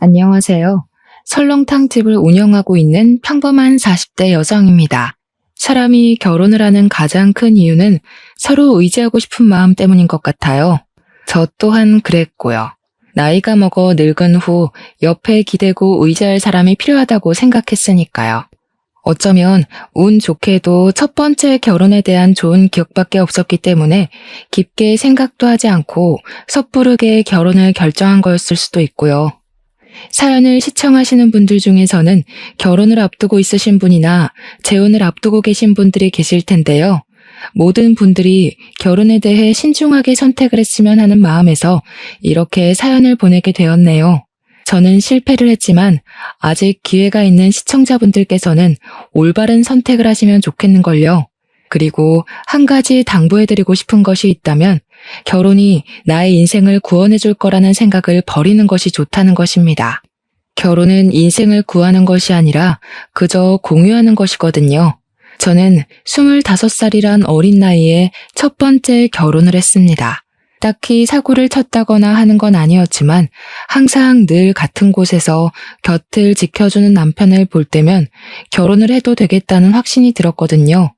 안녕하세요. 설렁탕집을 운영하고 있는 평범한 40대 여성입니다. 사람이 결혼을 하는 가장 큰 이유는 서로 의지하고 싶은 마음 때문인 것 같아요. 저 또한 그랬고요. 나이가 먹어 늙은 후 옆에 기대고 의지할 사람이 필요하다고 생각했으니까요. 어쩌면 운 좋게도 첫 번째 결혼에 대한 좋은 기억밖에 없었기 때문에 깊게 생각도 하지 않고 섣부르게 결혼을 결정한 거였을 수도 있고요. 사연을 시청하시는 분들 중에서는 결혼을 앞두고 있으신 분이나 재혼을 앞두고 계신 분들이 계실 텐데요. 모든 분들이 결혼에 대해 신중하게 선택을 했으면 하는 마음에서 이렇게 사연을 보내게 되었네요. 저는 실패를 했지만 아직 기회가 있는 시청자분들께서는 올바른 선택을 하시면 좋겠는걸요. 그리고 한 가지 당부해드리고 싶은 것이 있다면 결혼이 나의 인생을 구원해 줄 거라는 생각을 버리는 것이 좋다는 것입니다. 결혼은 인생을 구하는 것이 아니라 그저 공유하는 것이거든요. 저는 25살이란 어린 나이에 첫 번째 결혼을 했습니다. 딱히 사고를 쳤다거나 하는 건 아니었지만 항상 늘 같은 곳에서 곁을 지켜주는 남편을 볼 때면 결혼을 해도 되겠다는 확신이 들었거든요.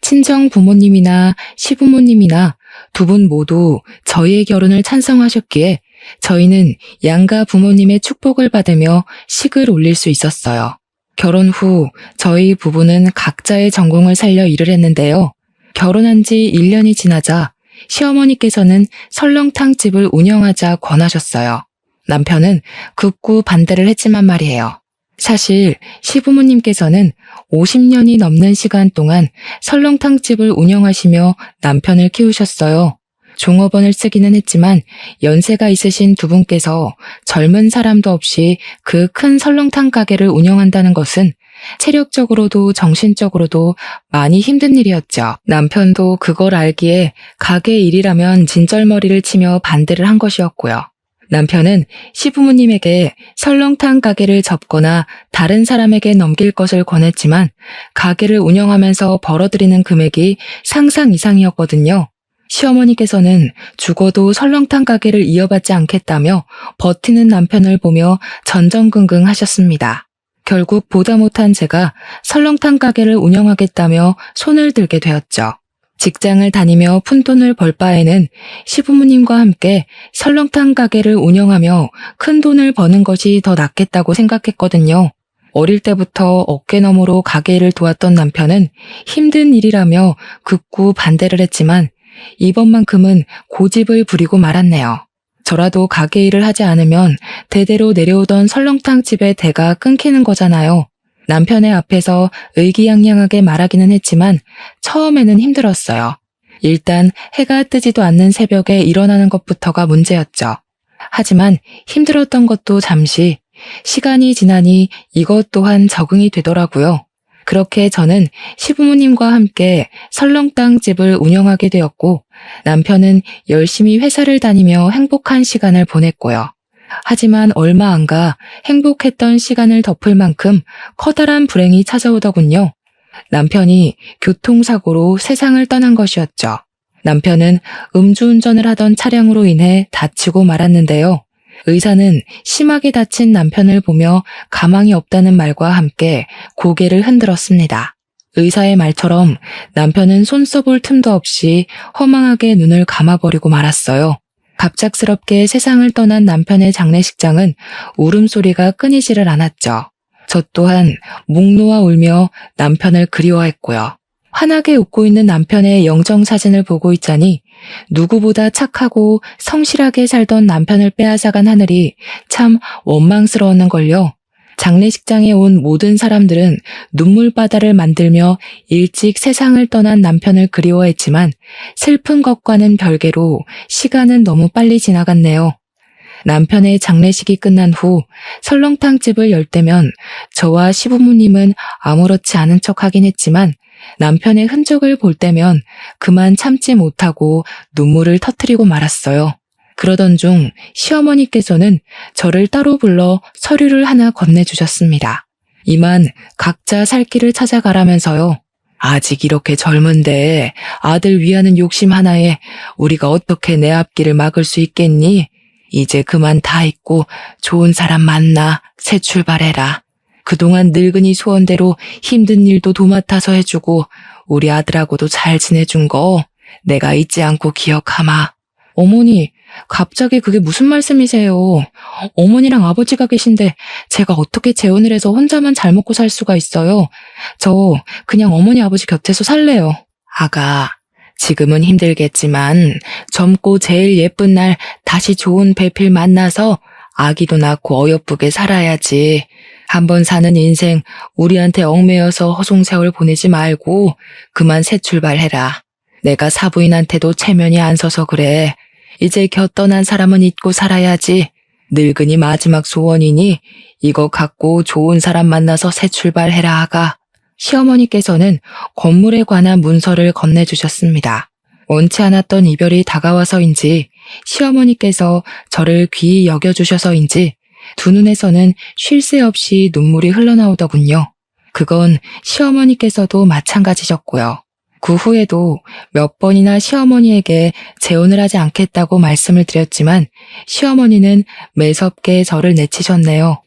친정 부모님이나 시부모님이나 두 분 모두 저희의 결혼을 찬성하셨기에 저희는 양가 부모님의 축복을 받으며 식을 올릴 수 있었어요. 결혼 후 저희 부부는 각자의 전공을 살려 일을 했는데요. 결혼한 지 1년이 지나자 시어머니께서는 설렁탕집을 운영하자 권하셨어요. 남편은 극구 반대를 했지만 말이에요. 사실 시부모님께서는 50년이 넘는 시간 동안 설렁탕집을 운영하시며 남편을 키우셨어요. 종업원을 쓰기는 했지만 연세가 있으신 두 분께서 젊은 사람도 없이 그 큰 설렁탕 가게를 운영한다는 것은 체력적으로도 정신적으로도 많이 힘든 일이었죠. 남편도 그걸 알기에 가게 일이라면 진절머리를 치며 반대를 한 것이었고요. 남편은 시부모님에게 설렁탕 가게를 접거나 다른 사람에게 넘길 것을 권했지만 가게를 운영하면서 벌어들이는 금액이 상상 이상이었거든요. 시어머니께서는 죽어도 설렁탕 가게를 이어받지 않겠다며 버티는 남편을 보며 전전긍긍 하셨습니다. 결국 보다 못한 제가 설렁탕 가게를 운영하겠다며 손을 들게 되었죠. 직장을 다니며 푼돈을 벌 바에는 시부모님과 함께 설렁탕 가게를 운영하며 큰 돈을 버는 것이 더 낫겠다고 생각했거든요. 어릴 때부터 어깨너머로 가게 일을 도왔던 남편은 힘든 일이라며 극구 반대를 했지만 이번만큼은 고집을 부리고 말았네요. 저라도 가게 일을 하지 않으면 대대로 내려오던 설렁탕 집의 대가 끊기는 거잖아요. 남편의 앞에서 의기양양하게 말하기는 했지만 처음에는 힘들었어요. 일단 해가 뜨지도 않는 새벽에 일어나는 것부터가 문제였죠. 하지만 힘들었던 것도 잠시, 시간이 지나니 이것 또한 적응이 되더라고요. 그렇게 저는 시부모님과 함께 설렁탕 집을 운영하게 되었고 남편은 열심히 회사를 다니며 행복한 시간을 보냈고요. 하지만 얼마 안 가 행복했던 시간을 덮을 만큼 커다란 불행이 찾아오더군요. 남편이 교통사고로 세상을 떠난 것이었죠. 남편은 음주운전을 하던 차량으로 인해 다치고 말았는데요. 의사는 심하게 다친 남편을 보며 가망이 없다는 말과 함께 고개를 흔들었습니다. 의사의 말처럼 남편은 손 써볼 틈도 없이 허망하게 눈을 감아버리고 말았어요. 갑작스럽게 세상을 떠난 남편의 장례식장은 울음소리가 끊이지를 않았죠. 저 또한 목 놓아 울며 남편을 그리워했고요. 환하게 웃고 있는 남편의 영정사진을 보고 있자니 누구보다 착하고 성실하게 살던 남편을 빼앗아간 하늘이 참 원망스러웠는걸요. 장례식장에 온 모든 사람들은 눈물바다를 만들며 일찍 세상을 떠난 남편을 그리워했지만 슬픈 것과는 별개로 시간은 너무 빨리 지나갔네요. 남편의 장례식이 끝난 후 설렁탕집을 열 때면 저와 시부모님은 아무렇지 않은 척 하긴 했지만 남편의 흔적을 볼 때면 그만 참지 못하고 눈물을 터뜨리고 말았어요. 그러던 중 시어머니께서는 저를 따로 불러 서류를 하나 건네주셨습니다. 이만 각자 살 길을 찾아가라면서요. 아직 이렇게 젊은데 아들 위하는 욕심 하나에 우리가 어떻게 내 앞길을 막을 수 있겠니? 이제 그만 다 잊고 좋은 사람 만나 새 출발해라. 그동안 늙은이 소원대로 힘든 일도 도맡아서 해주고 우리 아들하고도 잘 지내준 거 내가 잊지 않고 기억하마. 어머니, 갑자기 그게 무슨 말씀이세요? 어머니랑 아버지가 계신데 제가 어떻게 재혼을 해서 혼자만 잘 먹고 살 수가 있어요? 저 그냥 어머니 아버지 곁에서 살래요. 아가, 지금은 힘들겠지만 젊고 제일 예쁜 날 다시 좋은 배필 만나서 아기도 낳고 어여쁘게 살아야지. 한번 사는 인생 우리한테 얽매여서 허송세월 보내지 말고 그만 새 출발해라. 내가 사부인한테도 체면이 안 서서 그래. 이제 곁 떠난 사람은 잊고 살아야지. 늙은이 마지막 소원이니 이거 갖고 좋은 사람 만나서 새 출발해라 아가. 시어머니께서는 건물에 관한 문서를 건네주셨습니다. 원치 않았던 이별이 다가와서인지 시어머니께서 저를 귀히 여겨주셔서인지 두 눈에서는 쉴 새 없이 눈물이 흘러나오더군요. 그건 시어머니께서도 마찬가지셨고요. 그 후에도 몇 번이나 시어머니에게 재혼을 하지 않겠다고 말씀을 드렸지만 시어머니는 매섭게 저를 내치셨네요.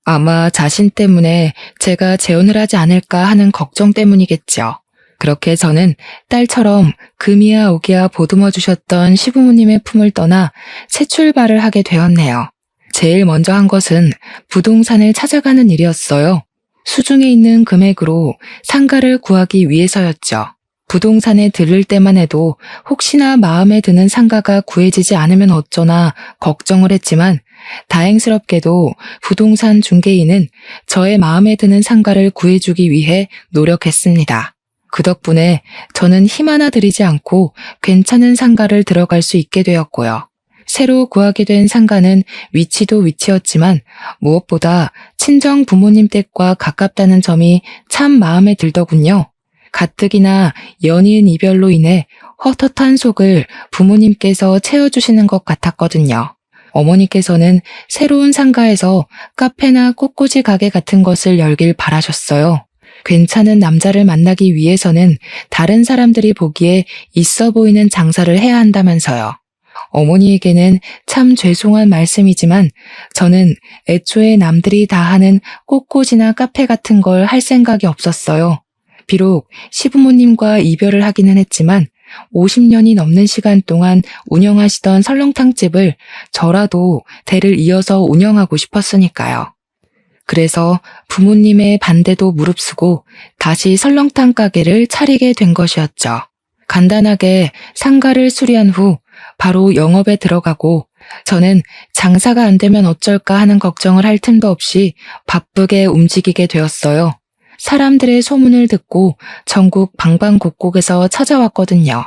아마 자신 때문에 제가 재혼을 하지 않을까 하는 걱정 때문이겠죠. 그렇게 저는 딸처럼 금이야 오기야 보듬어 주셨던 시부모님의 품을 떠나 새 출발을 하게 되었네요. 제일 먼저 한 것은 부동산을 찾아가는 일이었어요. 수중에 있는 금액으로 상가를 구하기 위해서였죠. 부동산에 들를 때만 해도 혹시나 마음에 드는 상가가 구해지지 않으면 어쩌나 걱정을 했지만 다행스럽게도 부동산 중개인은 저의 마음에 드는 상가를 구해주기 위해 노력했습니다. 그 덕분에 저는 힘 하나 들이지 않고 괜찮은 상가를 들어갈 수 있게 되었고요. 새로 구하게 된 상가는 위치도 위치였지만 무엇보다 친정 부모님 댁과 가깝다는 점이 참 마음에 들더군요. 가뜩이나 연이은 이별로 인해 헛헛한 속을 부모님께서 채워주시는 것 같았거든요. 어머니께서는 새로운 상가에서 카페나 꽃꽂이 가게 같은 것을 열길 바라셨어요. 괜찮은 남자를 만나기 위해서는 다른 사람들이 보기에 있어 보이는 장사를 해야 한다면서요. 어머니에게는 참 죄송한 말씀이지만 저는 애초에 남들이 다 하는 꽃꽂이나 카페 같은 걸 할 생각이 없었어요. 비록 시부모님과 이별을 하기는 했지만 50년이 넘는 시간 동안 운영하시던 설렁탕집을 저라도 대를 이어서 운영하고 싶었으니까요. 그래서 부모님의 반대도 무릅쓰고 다시 설렁탕 가게를 차리게 된 것이었죠. 간단하게 상가를 수리한 후 바로 영업에 들어가고 저는 장사가 안 되면 어쩔까 하는 걱정을 할 틈도 없이 바쁘게 움직이게 되었어요. 사람들의 소문을 듣고 전국 방방곡곡에서 찾아왔거든요.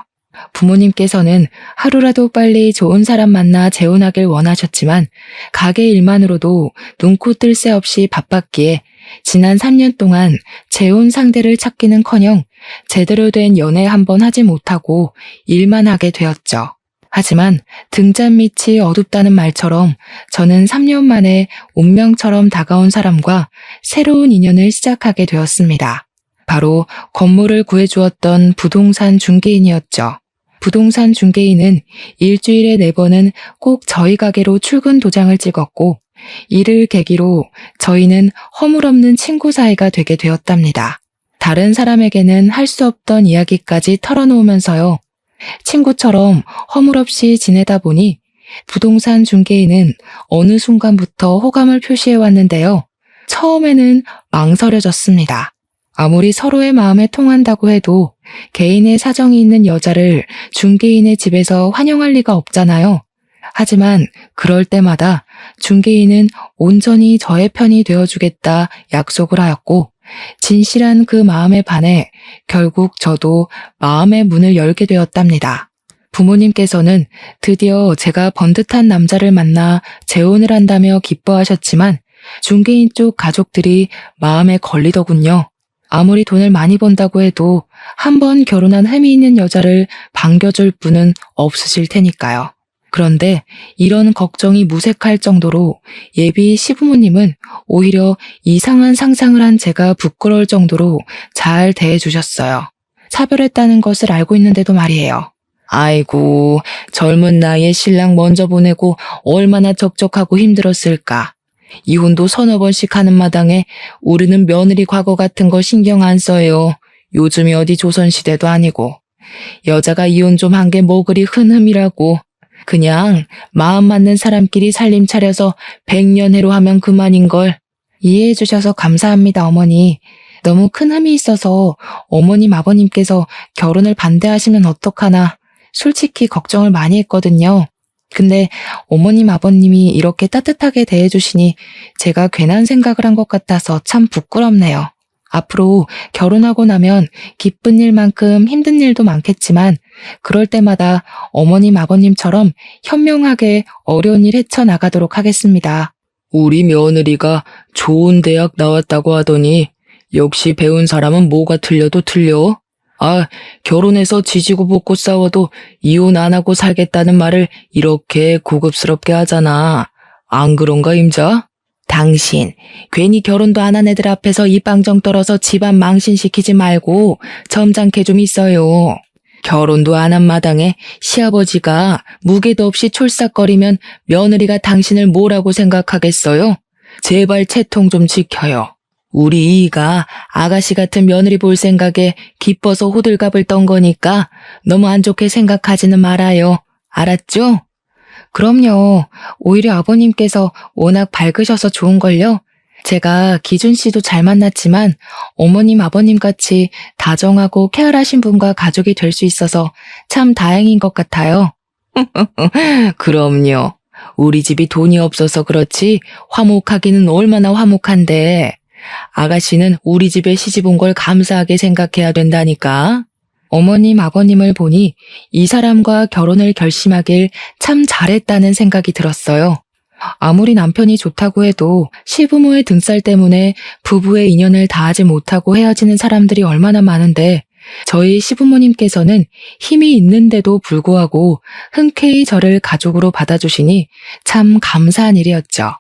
부모님께서는 하루라도 빨리 좋은 사람 만나 재혼하길 원하셨지만 가게 일만으로도 눈코 뜰 새 없이 바빴기에 지난 3년 동안 재혼 상대를 찾기는커녕 제대로 된 연애 한 번 하지 못하고 일만 하게 되었죠. 하지만 등잔 밑이 어둡다는 말처럼 저는 3년 만에 운명처럼 다가온 사람과 새로운 인연을 시작하게 되었습니다. 바로 건물을 구해주었던 부동산 중개인이었죠. 부동산 중개인은 일주일에 4번은 꼭 저희 가게로 출근 도장을 찍었고 이를 계기로 저희는 허물없는 친구 사이가 되게 되었답니다. 다른 사람에게는 할 수 없던 이야기까지 털어놓으면서요. 친구처럼 허물없이 지내다 보니 부동산 중개인은 어느 순간부터 호감을 표시해 왔는데요. 처음에는 망설여졌습니다. 아무리 서로의 마음에 통한다고 해도 개인의 사정이 있는 여자를 중개인의 집에서 환영할 리가 없잖아요. 하지만 그럴 때마다 중개인은 온전히 저의 편이 되어주겠다 약속을 하였고 진실한 그 마음에 반해 결국 저도 마음의 문을 열게 되었답니다. 부모님께서는 드디어 제가 번듯한 남자를 만나 재혼을 한다며 기뻐하셨지만 중개인 쪽 가족들이 마음에 걸리더군요. 아무리 돈을 많이 번다고 해도 한 번 결혼한 흠이 있는 여자를 반겨줄 분은 없으실 테니까요. 그런데 이런 걱정이 무색할 정도로 예비 시부모님은 오히려 이상한 상상을 한 제가 부끄러울 정도로 잘 대해주셨어요. 차별했다는 것을 알고 있는데도 말이에요. 아이고, 젊은 나이에 신랑 먼저 보내고 얼마나 적적하고 힘들었을까. 이혼도 서너 번씩 하는 마당에 우리는 며느리 과거 같은 거 신경 안 써요. 요즘이 어디 조선시대도 아니고. 여자가 이혼 좀 한 게 뭐 그리 흔흠이라고. 그냥 마음 맞는 사람끼리 살림 차려서 백년해로 하면 그만인걸. 이해해 주셔서 감사합니다, 어머니. 너무 큰 흠이 있어서 어머님, 아버님께서 결혼을 반대하시면 어떡하나 솔직히 걱정을 많이 했거든요. 근데 어머님, 아버님이 이렇게 따뜻하게 대해주시니 제가 괜한 생각을 한 것 같아서 참 부끄럽네요. 앞으로 결혼하고 나면 기쁜 일만큼 힘든 일도 많겠지만 그럴 때마다 어머님, 아버님처럼 현명하게 어려운 일 헤쳐나가도록 하겠습니다. 우리 며느리가 좋은 대학 나왔다고 하더니 역시 배운 사람은 뭐가 틀려도 틀려. 아, 결혼해서 지지고 볶고 싸워도 이혼 안 하고 살겠다는 말을 이렇게 고급스럽게 하잖아. 안 그런가, 임자? 당신, 괜히 결혼도 안 한 애들 앞에서 입방정 떨어서 집안 망신시키지 말고 점잖게 좀 있어요. 결혼도 안 한 마당에 시아버지가 무게도 없이 촐싹거리면 며느리가 당신을 뭐라고 생각하겠어요? 제발 채통 좀 지켜요. 우리 이이가 아가씨 같은 며느리 볼 생각에 기뻐서 호들갑을 떤 거니까 너무 안 좋게 생각하지는 말아요. 알았죠? 그럼요. 오히려 아버님께서 워낙 밝으셔서 좋은걸요. 제가 기준 씨도 잘 만났지만 어머님, 아버님 같이 다정하고 쾌활하신 분과 가족이 될 수 있어서 참 다행인 것 같아요. 그럼요. 우리 집이 돈이 없어서 그렇지 화목하기는 얼마나 화목한데 아가씨는 우리 집에 시집 온 걸 감사하게 생각해야 된다니까. 어머님, 아버님을 보니 이 사람과 결혼을 결심하길 참 잘했다는 생각이 들었어요. 아무리 남편이 좋다고 해도 시부모의 등살 때문에 부부의 인연을 다하지 못하고 헤어지는 사람들이 얼마나 많은데 저희 시부모님께서는 힘이 있는데도 불구하고 흔쾌히 저를 가족으로 받아주시니 참 감사한 일이었죠.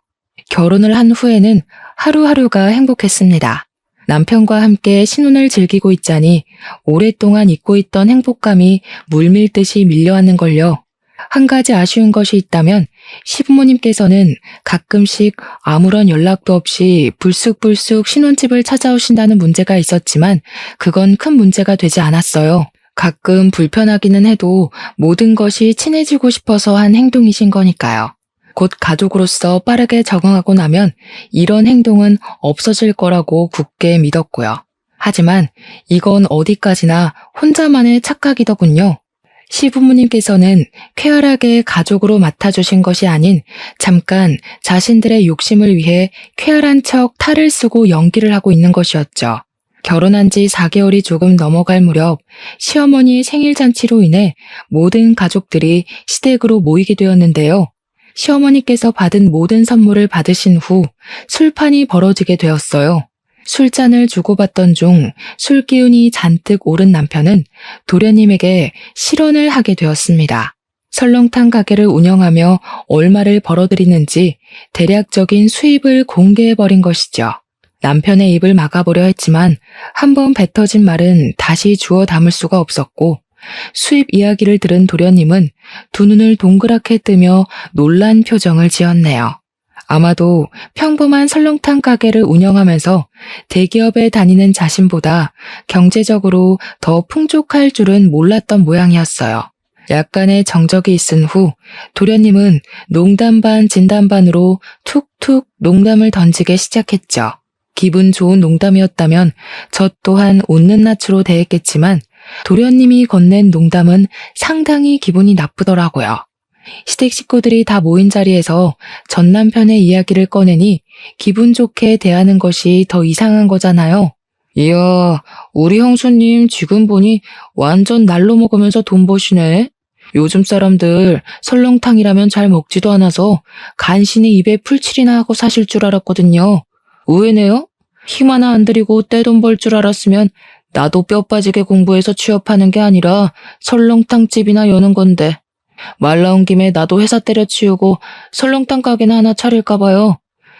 결혼을 한 후에는 하루하루가 행복했습니다. 남편과 함께 신혼을 즐기고 있자니 오랫동안 잊고 있던 행복감이 물밀듯이 밀려왔는걸요. 한 가지 아쉬운 것이 있다면 시부모님께서는 가끔씩 아무런 연락도 없이 불쑥불쑥 신혼집을 찾아오신다는 문제가 있었지만 그건 큰 문제가 되지 않았어요. 가끔 불편하기는 해도 모든 것이 친해지고 싶어서 한 행동이신 거니까요. 곧 가족으로서 빠르게 적응하고 나면 이런 행동은 없어질 거라고 굳게 믿었고요. 하지만 이건 어디까지나 혼자만의 착각이더군요. 시부모님께서는 쾌활하게 가족으로 맡아주신 것이 아닌 잠깐 자신들의 욕심을 위해 쾌활한 척 탈을 쓰고 연기를 하고 있는 것이었죠. 결혼한 지 4개월이 조금 넘어갈 무렵 시어머니의 생일잔치로 인해 모든 가족들이 시댁으로 모이게 되었는데요. 시어머니께서 받은 모든 선물을 받으신 후 술판이 벌어지게 되었어요. 술잔을 주고받던 중 술기운이 잔뜩 오른 남편은 도련님에게 실언을 하게 되었습니다. 설렁탕 가게를 운영하며 얼마를 벌어들이는지 대략적인 수입을 공개해버린 것이죠. 남편의 입을 막아보려 했지만 한번 뱉어진 말은 다시 주워 담을 수가 없었고 수입 이야기를 들은 도련님은 두 눈을 동그랗게 뜨며 놀란 표정을 지었네요. 아마도 평범한 설렁탕 가게를 운영하면서 대기업에 다니는 자신보다 경제적으로 더 풍족할 줄은 몰랐던 모양이었어요. 약간의 정적이 있은 후 도련님은 농담 반 진담 반으로 툭툭 농담을 던지기 시작했죠. 기분 좋은 농담이었다면 저 또한 웃는 낯으로 대했겠지만 도련님이 건넨 농담은 상당히 기분이 나쁘더라고요. 시댁 식구들이 다 모인 자리에서 전 남편의 이야기를 꺼내니 기분 좋게 대하는 것이 더 이상한 거잖아요. 이야, 우리 형수님 지금 보니 완전 날로 먹으면서 돈 버시네. 요즘 사람들 설렁탕이라면 잘 먹지도 않아서 간신히 입에 풀칠이나 하고 사실 줄 알았거든요. 의외네요. 힘 하나 안 들이고 떼돈 벌 줄 알았으면 나도 뼈 빠지게 공부해서 취업하는 게 아니라 설렁탕집이나 여는 건데. 말 나온 김에 나도 회사 때려치우고 설렁탕 가게나 하나 차릴까 봐요.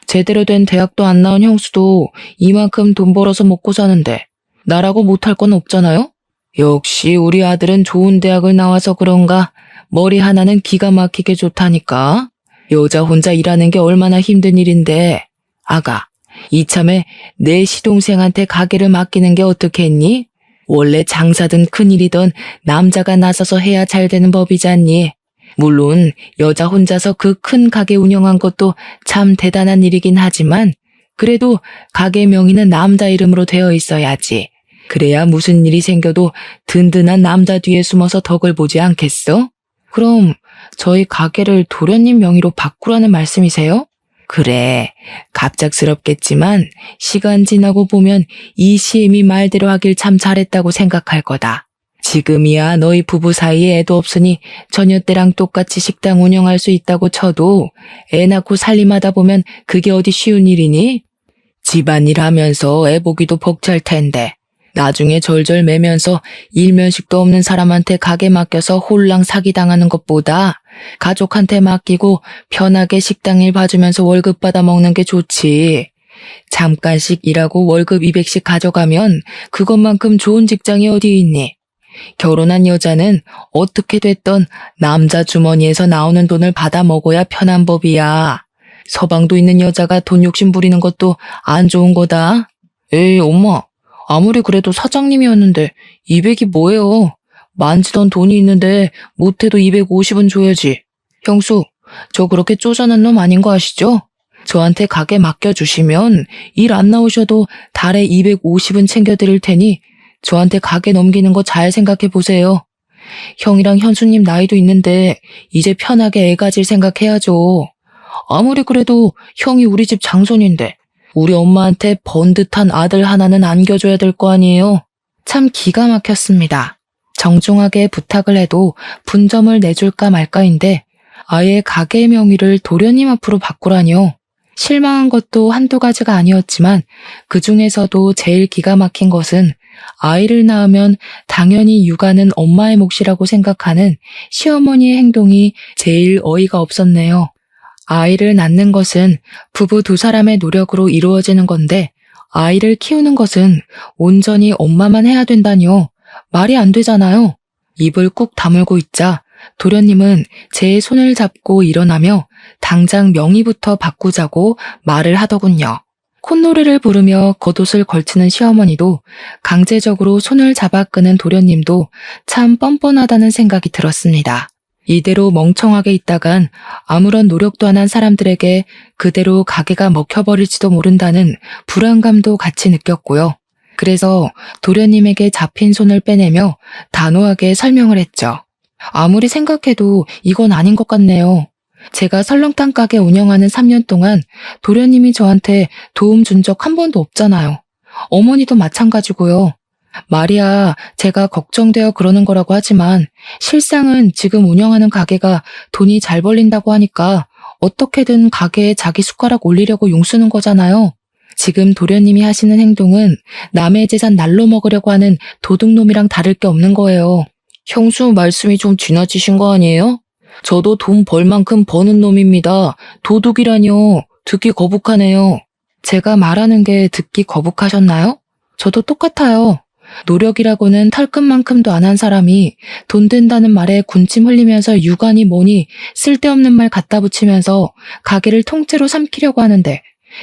제대로 된 대학도 안 나온 형수도 이만큼 돈 벌어서 먹고 사는데 나라고 못할 건 없잖아요? 역시 우리 아들은 좋은 대학을 나와서 그런가 머리 하나는 기가 막히게 좋다니까. 여자 혼자 일하는 게 얼마나 힘든 일인데. 아가, 이참에 내 시동생한테 가게를 맡기는 게 어떻겠니? 원래 장사든 큰일이든 남자가 나서서 해야 잘 되는 법이잖니. 물론 여자 혼자서 그 큰 가게 운영한 것도 참 대단한 일이긴 하지만 그래도 가게 명의는 남자 이름으로 되어 있어야지. 그래야 무슨 일이 생겨도 든든한 남자 뒤에 숨어서 덕을 보지 않겠어? 그럼 저희 가게를 도련님 명의로 바꾸라는 말씀이세요? 그래, 갑작스럽겠지만 시간 지나고 보면 이 시엠이 말대로 하길 참 잘했다고 생각할 거다. 지금이야 너희 부부 사이에 애도 없으니 처녀 때랑 똑같이 식당 운영할 수 있다고 쳐도 애 낳고 살림하다 보면 그게 어디 쉬운 일이니? 집안일 하면서 애 보기도 벅찰 텐데 나중에 절절 매면서 일면식도 없는 사람한테 가게 맡겨서 홀랑 사기당하는 것보다 가족한테 맡기고 편하게 식당 일 봐주면서 월급 받아 먹는 게 좋지. 잠깐씩 일하고 월급 200씩 가져가면 그것만큼 좋은 직장이 어디 있니? 결혼한 여자는 어떻게 됐던 남자 주머니에서 나오는 돈을 받아 먹어야 편한 법이야. 서방도 있는 여자가 돈 욕심 부리는 것도 안 좋은 거다. 에이, 엄마. 아무리 그래도 사장님이었는데 200이 뭐예요? 만지던 돈이 있는데 못해도 250은 줘야지. 형수, 저 그렇게 쪼잔한 놈 아닌 거 아시죠? 저한테 가게 맡겨주시면 일 안 나오셔도 달에 250은 챙겨드릴 테니 저한테 가게 넘기는 거 잘 생각해 보세요. 형이랑 현수님 나이도 있는데 이제 편하게 애 가질 생각해야죠. 아무리 그래도 형이 우리 집 장손인데 우리 엄마한테 번듯한 아들 하나는 안겨줘야 될 거 아니에요. 참 기가 막혔습니다. 정중하게 부탁을 해도 분점을 내줄까 말까인데 아예 가게 명의를 도련님 앞으로 바꾸라니요. 실망한 것도 한두 가지가 아니었지만 그 중에서도 제일 기가 막힌 것은 아이를 낳으면 당연히 육아는 엄마의 몫이라고 생각하는 시어머니의 행동이 제일 어이가 없었네요. 아이를 낳는 것은 부부 두 사람의 노력으로 이루어지는 건데 아이를 키우는 것은 온전히 엄마만 해야 된다니요. 말이 안 되잖아요. 입을 꾹 다물고 있자 도련님은 제 손을 잡고 일어나며 당장 명의부터 바꾸자고 말을 하더군요. 콧노래를 부르며 겉옷을 걸치는 시어머니도 강제적으로 손을 잡아 끄는 도련님도 참 뻔뻔하다는 생각이 들었습니다. 이대로 멍청하게 있다간 아무런 노력도 안 한 사람들에게 그대로 가게가 먹혀버릴지도 모른다는 불안감도 같이 느꼈고요. 그래서 도련님에게 잡힌 손을 빼내며 단호하게 설명을 했죠. 아무리 생각해도 이건 아닌 것 같네요. 제가 설렁탕 가게 운영하는 3년 동안 도련님이 저한테 도움 준 적 한 번도 없잖아요. 어머니도 마찬가지고요. 말이야, 제가 걱정되어 그러는 거라고 하지만 실상은 지금 운영하는 가게가 돈이 잘 벌린다고 하니까 어떻게든 가게에 자기 숟가락 올리려고 용쓰는 거잖아요. 지금 도련님이 하시는 행동은 남의 재산 날로 먹으려고 하는 도둑놈이랑 다를 게 없는 거예요. 형수 말씀이 좀 지나치신 거 아니에요? 저도 돈 벌 만큼 버는 놈입니다. 도둑이라뇨. 듣기 거북하네요. 제가 말하는 게 듣기 거북하셨나요? 저도 똑같아요. 노력이라고는 털끝만큼도 안 한 사람이 돈 된다는 말에 군침 흘리면서 육아니 뭐니 쓸데없는 말 갖다 붙이면서 가게를 통째로 삼키려고 하는데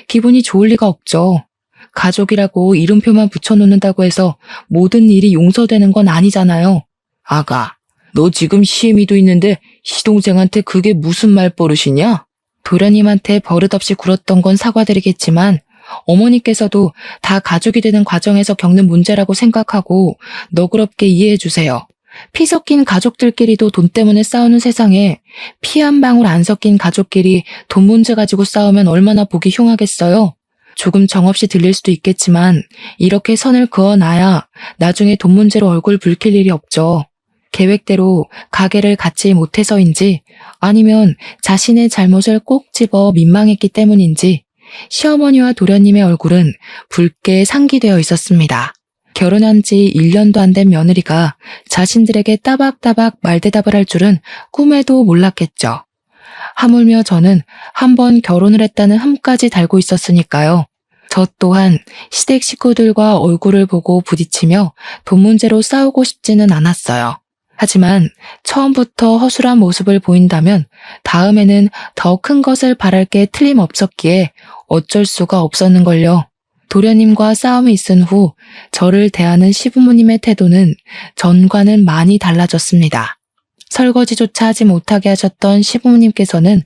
기분이 좋을 리가 없죠. 가족이라고 이름표만 붙여놓는다고 해서 모든 일이 용서되는 건 아니잖아요. 아가, 너 지금 시애미도 있는데 시동생한테 그게 무슨 말버릇이냐? 도련님한테 버릇없이 굴었던 건 사과드리겠지만 어머니께서도 다 가족이 되는 과정에서 겪는 문제라고 생각하고 너그럽게 이해해 주세요. 피 섞인 가족들끼리도 돈 때문에 싸우는 세상에 피 한 방울 안 섞인 가족끼리 돈 문제 가지고 싸우면 얼마나 보기 흉하겠어요. 조금 정없이 들릴 수도 있겠지만 이렇게 선을 그어놔야 나중에 돈 문제로 얼굴 붉힐 일이 없죠. 계획대로 가게를 갖지 못해서인지 아니면 자신의 잘못을 꼭 집어 민망했기 때문인지 시어머니와 도련님의 얼굴은 붉게 상기되어 있었습니다. 결혼한 지 1년도 안 된 며느리가 자신들에게 따박따박 말대답을 할 줄은 꿈에도 몰랐겠죠. 하물며 저는 한 번 결혼을 했다는 흠까지 달고 있었으니까요. 저 또한 시댁 식구들과 얼굴을 보고 부딪히며 돈 문제로 싸우고 싶지는 않았어요. 하지만 처음부터 허술한 모습을 보인다면 다음에는 더 큰 것을 바랄 게 틀림없었기에 어쩔 수가 없었는걸요. 도련님과 싸움이 있은 후 저를 대하는 시부모님의 태도는 전과는 많이 달라졌습니다. 설거지조차 하지 못하게 하셨던 시부모님께서는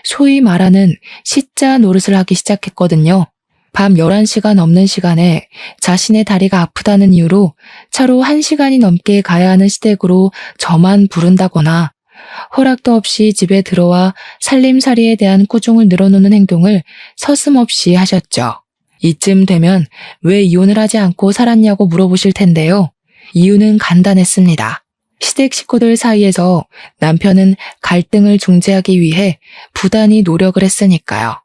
소위 말하는 시자 노릇을 하기 시작했거든요. 밤 11시가 넘는 시간에 자신의 다리가 아프다는 이유로 차로 1시간이 넘게 가야 하는 시댁으로 저만 부른다거나 허락도 없이 집에 들어와 살림살이에 대한 꾸중을 늘어놓는 행동을 서슴없이 하셨죠. 이쯤 되면 왜 이혼을 하지 않고 살았냐고 물어보실 텐데요. 이유는 간단했습니다. 시댁 식구들 사이에서 남편은 갈등을 중재하기 위해 부단히 노력을 했으니까요.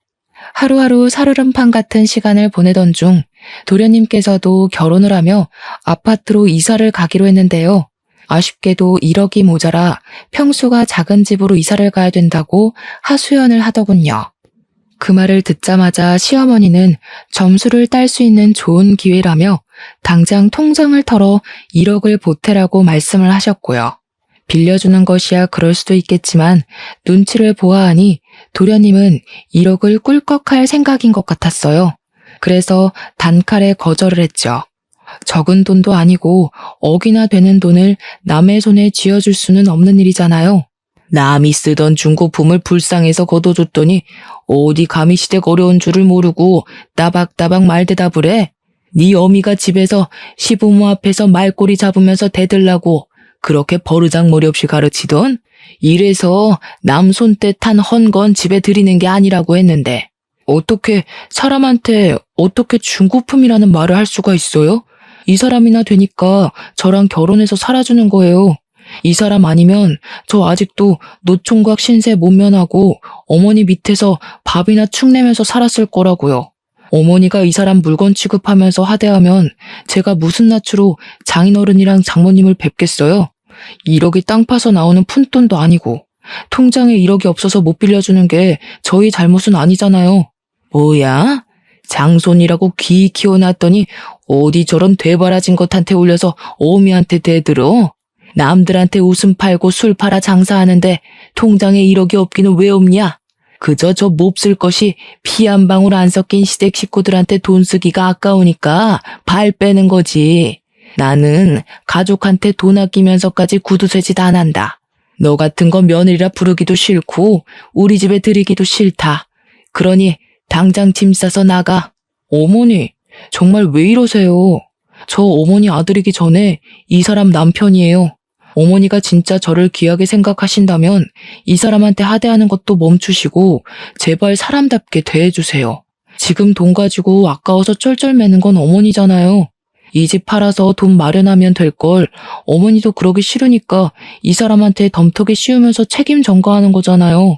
하루하루 살얼음판 같은 시간을 보내던 중 도련님께서도 결혼을 하며 아파트로 이사를 가기로 했는데요. 아쉽게도 1억이 모자라 평수가 작은 집으로 이사를 가야 된다고 하소연을 하더군요. 그 말을 듣자마자 시어머니는 점수를 딸 수 있는 좋은 기회라며 당장 통장을 털어 1억을 보태라고 말씀을 하셨고요. 빌려주는 것이야 그럴 수도 있겠지만 눈치를 보아하니 도련님은 1억을 꿀꺽할 생각인 것 같았어요. 그래서 단칼에 거절을 했죠. 적은 돈도 아니고 억이나 되는 돈을 남의 손에 쥐어줄 수는 없는 일이잖아요. 남이 쓰던 중고품을 불쌍해서 걷어줬더니 어디 감히 시댁 어려운 줄을 모르고 따박따박 말대답을 해. 네 어미가 집에서 시부모 앞에서 말꼬리 잡으면서 대들라고 그렇게 버르장머리 없이 가르치던? 이래서 남 손때 탄 헌건 집에 들이는 게 아니라고 했는데 어떻게 사람한테 어떻게 중고품이라는 말을 할 수가 있어요? 이 사람이나 되니까 저랑 결혼해서 살아주는 거예요. 이 사람 아니면 저 아직도 노총각 신세 못 면하고 어머니 밑에서 밥이나 축 내면서 살았을 거라고요. 어머니가 이 사람 물건 취급하면서 하대하면 제가 무슨 낯으로 장인어른이랑 장모님을 뵙겠어요? 1억이 땅 파서 나오는 푼돈도 아니고 통장에 1억이 없어서 못 빌려주는 게 저희 잘못은 아니잖아요. 뭐야? 장손이라고 귀 키워놨더니 어디 저런 되바라진 것한테 올려서 어미한테 대들어? 남들한테 웃음 팔고 술 팔아 장사하는데 통장에 1억이 없기는 왜 없냐? 그저 저 몹쓸 것이 피 한 방울 안 섞인 시댁 식구들한테 돈 쓰기가 아까우니까 발 빼는 거지. 나는 가족한테 돈 아끼면서까지 구두쇠짓 안 한다. 너 같은 거 며느리라 부르기도 싫고 우리 집에 들이기도 싫다. 그러니 당장 짐 싸서 나가. 어머니, 정말 왜 이러세요? 저 어머니 아들이기 전에 이 사람 남편이에요. 어머니가 진짜 저를 귀하게 생각하신다면 이 사람한테 하대하는 것도 멈추시고 제발 사람답게 대해주세요. 지금 돈 가지고 아까워서 쩔쩔매는 건 어머니잖아요. 이 집 팔아서 돈 마련하면 될 걸 어머니도 그러기 싫으니까 이 사람한테 덤터기 씌우면서 책임 전가하는 거잖아요.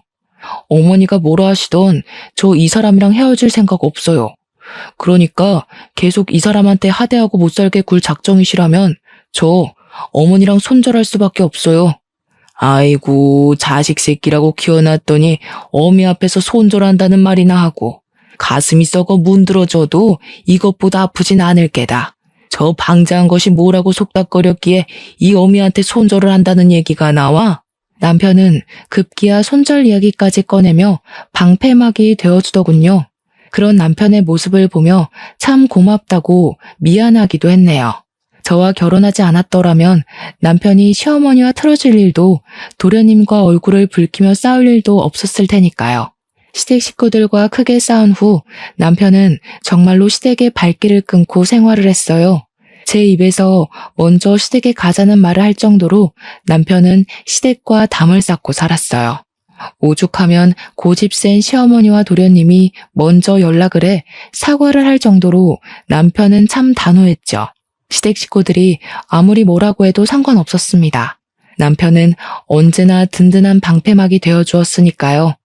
어머니가 뭐라 하시던 저 이 사람이랑 헤어질 생각 없어요. 그러니까 계속 이 사람한테 하대하고 못 살게 굴 작정이시라면 저 어머니랑 손절할 수밖에 없어요. 아이고, 자식 새끼라고 키워놨더니 어미 앞에서 손절한다는 말이나 하고 가슴이 썩어 문드러져도 이것보다 아프진 않을 게다. 저 방자한 것이 뭐라고 속닥거렸기에 이 어미한테 손절을 한다는 얘기가 나와? 남편은 급기야 손절 이야기까지 꺼내며 방패막이 되어주더군요. 그런 남편의 모습을 보며 참 고맙다고 미안하기도 했네요. 저와 결혼하지 않았더라면 남편이 시어머니와 틀어질 일도 도련님과 얼굴을 붉히며 싸울 일도 없었을 테니까요. 시댁 식구들과 크게 싸운 후 남편은 정말로 시댁의 발길을 끊고 생활을 했어요. 제 입에서 먼저 시댁에 가자는 말을 할 정도로 남편은 시댁과 담을 쌓고 살았어요. 오죽하면 고집 센 시어머니와 도련님이 먼저 연락을 해 사과를 할 정도로 남편은 참 단호했죠. 시댁 식구들이 아무리 뭐라고 해도 상관없었습니다. 남편은 언제나 든든한 방패막이 되어주었으니까요.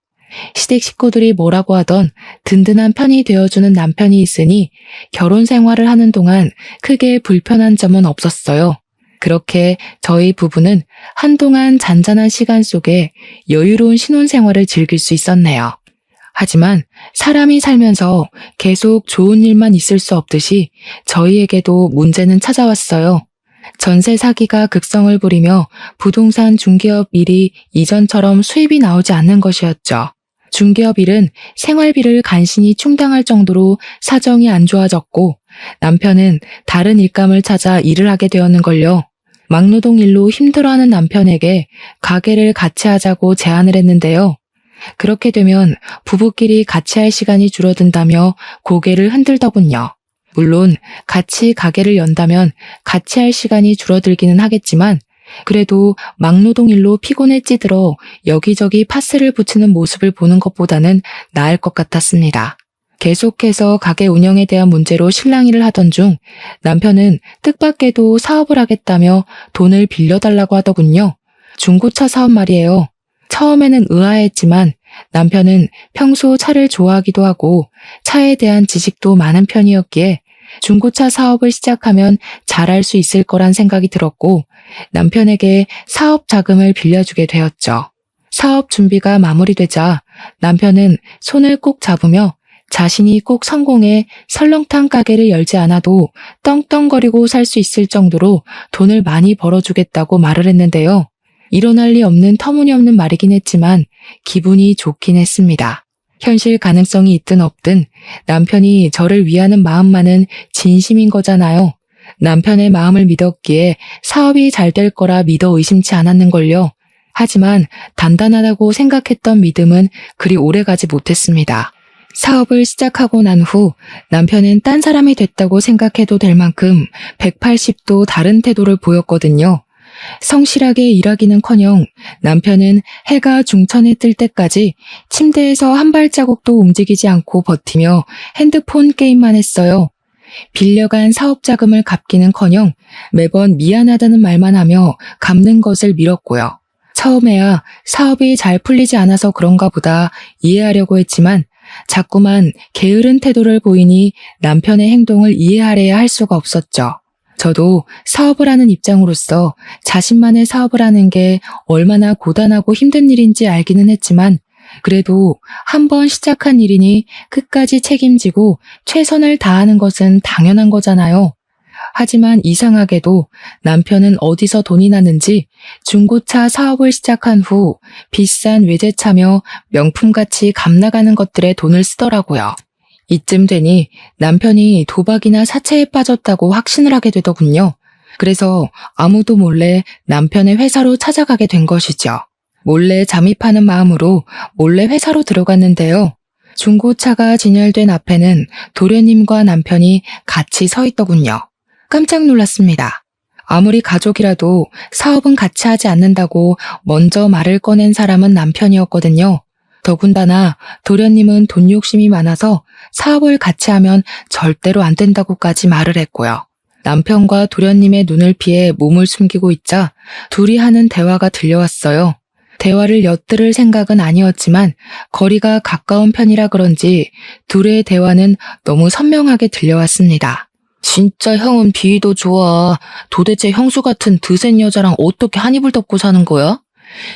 시댁 식구들이 뭐라고 하던 든든한 편이 되어주는 남편이 있으니 결혼 생활을 하는 동안 크게 불편한 점은 없었어요. 그렇게 저희 부부는 한동안 잔잔한 시간 속에 여유로운 신혼생활을 즐길 수 있었네요. 하지만 사람이 살면서 계속 좋은 일만 있을 수 없듯이 저희에게도 문제는 찾아왔어요. 전세 사기가 극성을 부리며 부동산 중개업 일이 이전처럼 수입이 나오지 않는 것이었죠. 중개업 일은 생활비를 간신히 충당할 정도로 사정이 안 좋아졌고 남편은 다른 일감을 찾아 일을 하게 되었는걸요. 막노동 일로 힘들어하는 남편에게 가게를 같이 하자고 제안을 했는데요. 그렇게 되면 부부끼리 같이 할 시간이 줄어든다며 고개를 흔들더군요. 물론 같이 가게를 연다면 같이 할 시간이 줄어들기는 하겠지만 그래도 막노동 일로 피곤에 찌들어 여기저기 파스를 붙이는 모습을 보는 것보다는 나을 것 같았습니다. 계속해서 가게 운영에 대한 문제로 실랑이를 하던 중 남편은 뜻밖에도 사업을 하겠다며 돈을 빌려달라고 하더군요. 중고차 사업 말이에요. 처음에는 의아했지만 남편은 평소 차를 좋아하기도 하고 차에 대한 지식도 많은 편이었기에 중고차 사업을 시작하면 잘할 수 있을 거란 생각이 들었고 남편에게 사업 자금을 빌려주게 되었죠. 사업 준비가 마무리되자 남편은 손을 꼭 잡으며 자신이 꼭 성공해 설렁탕 가게를 열지 않아도 떵떵거리고 살 수 있을 정도로 돈을 많이 벌어주겠다고 말을 했는데요. 일어날 리 없는 터무니없는 말이긴 했지만 기분이 좋긴 했습니다. 현실 가능성이 있든 없든 남편이 저를 위하는 마음만은 진심인 거잖아요. 남편의 마음을 믿었기에 사업이 잘 될 거라 믿어 의심치 않았는걸요. 하지만 단단하다고 생각했던 믿음은 그리 오래가지 못했습니다. 사업을 시작하고 난 후 남편은 딴 사람이 됐다고 생각해도 될 만큼 180도 다른 태도를 보였거든요. 성실하게 일하기는커녕 남편은 해가 중천에 뜰 때까지 침대에서 한 발자국도 움직이지 않고 버티며 핸드폰 게임만 했어요. 빌려간 사업 자금을 갚기는커녕 매번 미안하다는 말만 하며 갚는 것을 미뤘고요. 처음에야 사업이 잘 풀리지 않아서 그런가 보다 이해하려고 했지만 자꾸만 게으른 태도를 보이니 남편의 행동을 이해하려야 할 수가 없었죠. 저도 사업을 하는 입장으로서 자신만의 사업을 하는 게 얼마나 고단하고 힘든 일인지 알기는 했지만 그래도 한번 시작한 일이니 끝까지 책임지고 최선을 다하는 것은 당연한 거잖아요. 하지만 이상하게도 남편은 어디서 돈이 나는지 중고차 사업을 시작한 후 비싼 외제차며 명품같이 값나가는 것들에 돈을 쓰더라고요. 이쯤 되니 남편이 도박이나 사채에 빠졌다고 확신을 하게 되더군요. 그래서 아무도 몰래 남편의 회사로 찾아가게 된 것이죠. 몰래 잠입하는 마음으로 몰래 회사로 들어갔는데요. 중고차가 진열된 앞에는 도련님과 남편이 같이 서 있더군요. 깜짝 놀랐습니다. 아무리 가족이라도 사업은 같이 하지 않는다고 먼저 말을 꺼낸 사람은 남편이었거든요. 더군다나 도련님은 돈 욕심이 많아서 사업을 같이 하면 절대로 안 된다고까지 말을 했고요. 남편과 도련님의 눈을 피해 몸을 숨기고 있자 둘이 하는 대화가 들려왔어요. 대화를 엿들을 생각은 아니었지만 거리가 가까운 편이라 그런지 둘의 대화는 너무 선명하게 들려왔습니다. 진짜 형은 비위도 좋아. 도대체 형수 같은 드센 여자랑 어떻게 한 입을 덮고 사는 거야?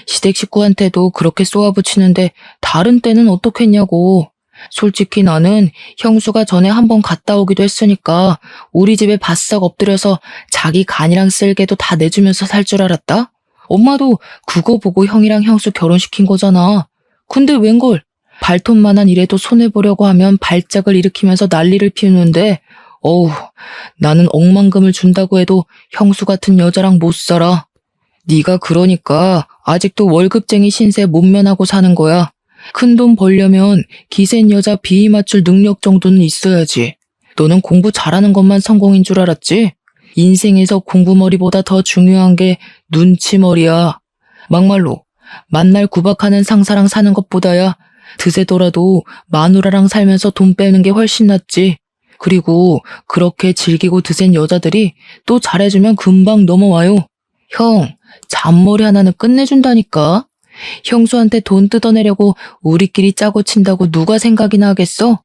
시댁 식구한테도 그렇게 쏘아붙이는데 다른 때는 어떻겠냐고. 솔직히 나는 형수가 전에 한번 갔다 오기도 했으니까 우리 집에 바싹 엎드려서 자기 간이랑 쓸개도 다 내주면서 살 줄 알았다? 엄마도 그거 보고 형이랑 형수 결혼시킨 거잖아. 근데 웬걸? 발톱만한 일에도 손해보려고 하면 발작을 일으키면서 난리를 피우는데 어우, 나는 억만금을 준다고 해도 형수 같은 여자랑 못 살아. 네가 그러니까 아직도 월급쟁이 신세 못 면하고 사는 거야. 큰돈 벌려면 기센 여자 비위 맞출 능력 정도는 있어야지. 너는 공부 잘하는 것만 성공인 줄 알았지? 인생에서 공부머리보다 더 중요한 게 눈치머리야. 막말로 만날 구박하는 상사랑 사는 것보다야 드세더라도 마누라랑 살면서 돈 빼는 게 훨씬 낫지. 그리고 그렇게 즐기고 드센 여자들이 또 잘해주면 금방 넘어와요. 형, 잔머리 하나는 끝내준다니까. 형수한테 돈 뜯어내려고 우리끼리 짜고 친다고 누가 생각이나 하겠어?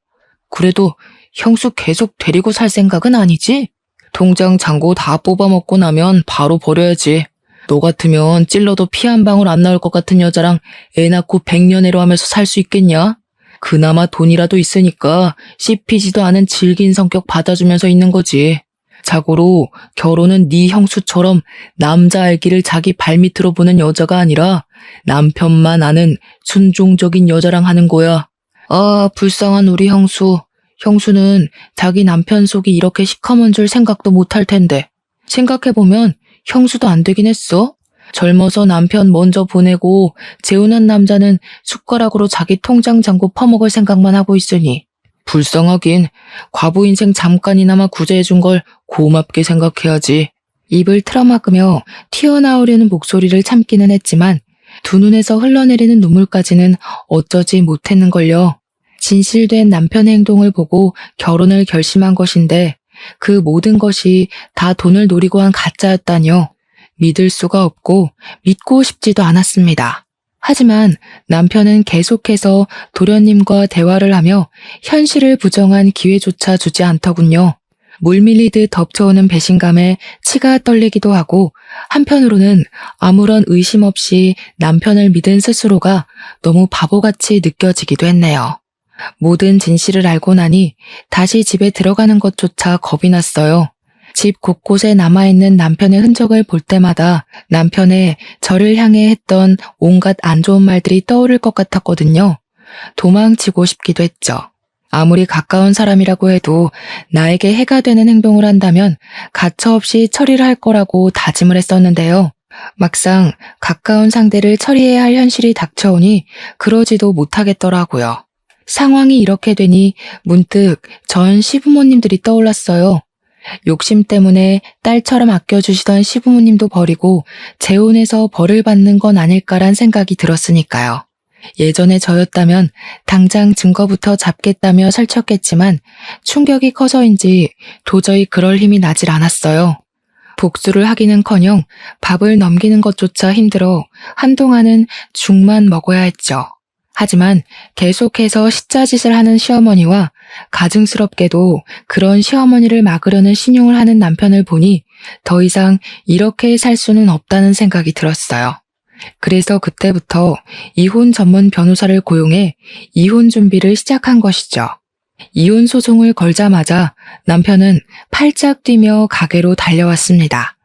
그래도 형수 계속 데리고 살 생각은 아니지? 통장 잔고 다 뽑아먹고 나면 바로 버려야지. 너 같으면 찔러도 피 한 방울 안 나올 것 같은 여자랑 애 낳고 백년해로 하면서 살 수 있겠냐? 그나마 돈이라도 있으니까 씹히지도 않은 질긴 성격 받아주면서 있는 거지. 자고로 결혼은 네 형수처럼 남자 알기를 자기 발밑으로 보는 여자가 아니라 남편만 아는 순종적인 여자랑 하는 거야. 아, 불쌍한 우리 형수. 형수는 자기 남편 속이 이렇게 시커먼 줄 생각도 못할 텐데. 생각해보면 형수도 안 되긴 했어. 젊어서 남편 먼저 보내고 재혼한 남자는 숟가락으로 자기 통장 잔고 퍼먹을 생각만 하고 있으니. 불쌍하긴 과부 인생 잠깐이나마 구제해준 걸 고맙게 생각해야지. 입을 틀어막으며 튀어나오려는 목소리를 참기는 했지만 두 눈에서 흘러내리는 눈물까지는 어쩌지 못했는걸요. 진실된 남편의 행동을 보고 결혼을 결심한 것인데 그 모든 것이 다 돈을 노리고 한 가짜였다뇨. 믿을 수가 없고 믿고 싶지도 않았습니다. 하지만 남편은 계속해서 도련님과 대화를 하며 현실을 부정한 기회조차 주지 않더군요. 물밀리듯 덮쳐오는 배신감에 치가 떨리기도 하고 한편으로는 아무런 의심 없이 남편을 믿은 스스로가 너무 바보같이 느껴지기도 했네요. 모든 진실을 알고 나니 다시 집에 들어가는 것조차 겁이 났어요. 집 곳곳에 남아있는 남편의 흔적을 볼 때마다 남편의 저를 향해 했던 온갖 안 좋은 말들이 떠오를 것 같았거든요. 도망치고 싶기도 했죠. 아무리 가까운 사람이라고 해도 나에게 해가 되는 행동을 한다면 가차없이 처리를 할 거라고 다짐을 했었는데요. 막상 가까운 상대를 처리해야 할 현실이 닥쳐오니 그러지도 못하겠더라고요. 상황이 이렇게 되니 문득 전 시부모님들이 떠올랐어요. 욕심 때문에 딸처럼 아껴주시던 시부모님도 버리고 재혼해서 벌을 받는 건 아닐까란 생각이 들었으니까요. 예전에 저였다면 당장 증거부터 잡겠다며 설쳤겠지만 충격이 커서인지 도저히 그럴 힘이 나질 않았어요. 복수를 하기는커녕 밥을 넘기는 것조차 힘들어 한동안은 죽만 먹어야 했죠. 하지만 계속해서 시짜짓을 하는 시어머니와 가증스럽게도 그런 시어머니를 막으려는 신용을 하는 남편을 보니 더 이상 이렇게 살 수는 없다는 생각이 들었어요. 그래서 그때부터 이혼 전문 변호사를 고용해 이혼 준비를 시작한 것이죠. 이혼 소송을 걸자마자 남편은 팔짝 뛰며 가게로 달려왔습니다.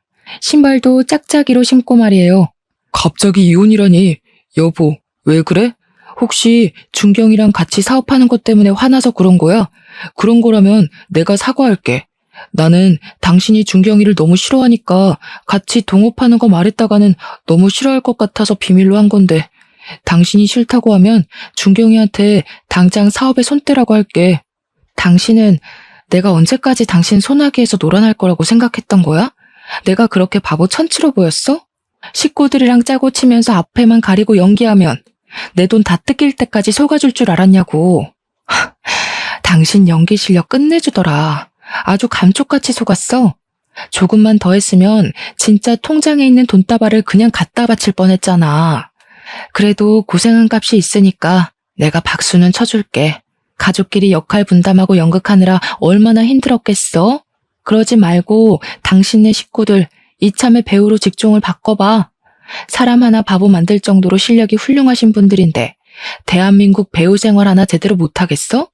신발도 짝짝이로 신고 말이에요. 갑자기 이혼이라니. 여보, 왜 그래? 혹시 준경이랑 같이 사업하는 것 때문에 화나서 그런 거야? 그런 거라면 내가 사과할게. 나는 당신이 준경이를 너무 싫어하니까 같이 동업하는 거 말했다가는 너무 싫어할 것 같아서 비밀로 한 건데 당신이 싫다고 하면 준경이한테 당장 사업에 손 떼라고 할게. 당신은 내가 언제까지 당신 손아귀에서 놀아날 거라고 생각했던 거야? 내가 그렇게 바보 천치로 보였어? 식구들이랑 짜고 치면서 앞에만 가리고 연기하면 내 돈 다 뜯길 때까지 속아줄 줄 알았냐고. 당신 연기 실력 끝내주더라. 아주 감쪽같이 속았어. 조금만 더 했으면 진짜 통장에 있는 돈다발을 그냥 갖다 바칠 뻔했잖아. 그래도 고생한 값이 있으니까 내가 박수는 쳐줄게. 가족끼리 역할 분담하고 연극하느라 얼마나 힘들었겠어? 그러지 말고 당신네 식구들 이참에 배우로 직종을 바꿔봐. 사람 하나 바보 만들 정도로 실력이 훌륭하신 분들인데 대한민국 배우 생활 하나 제대로 못하겠어?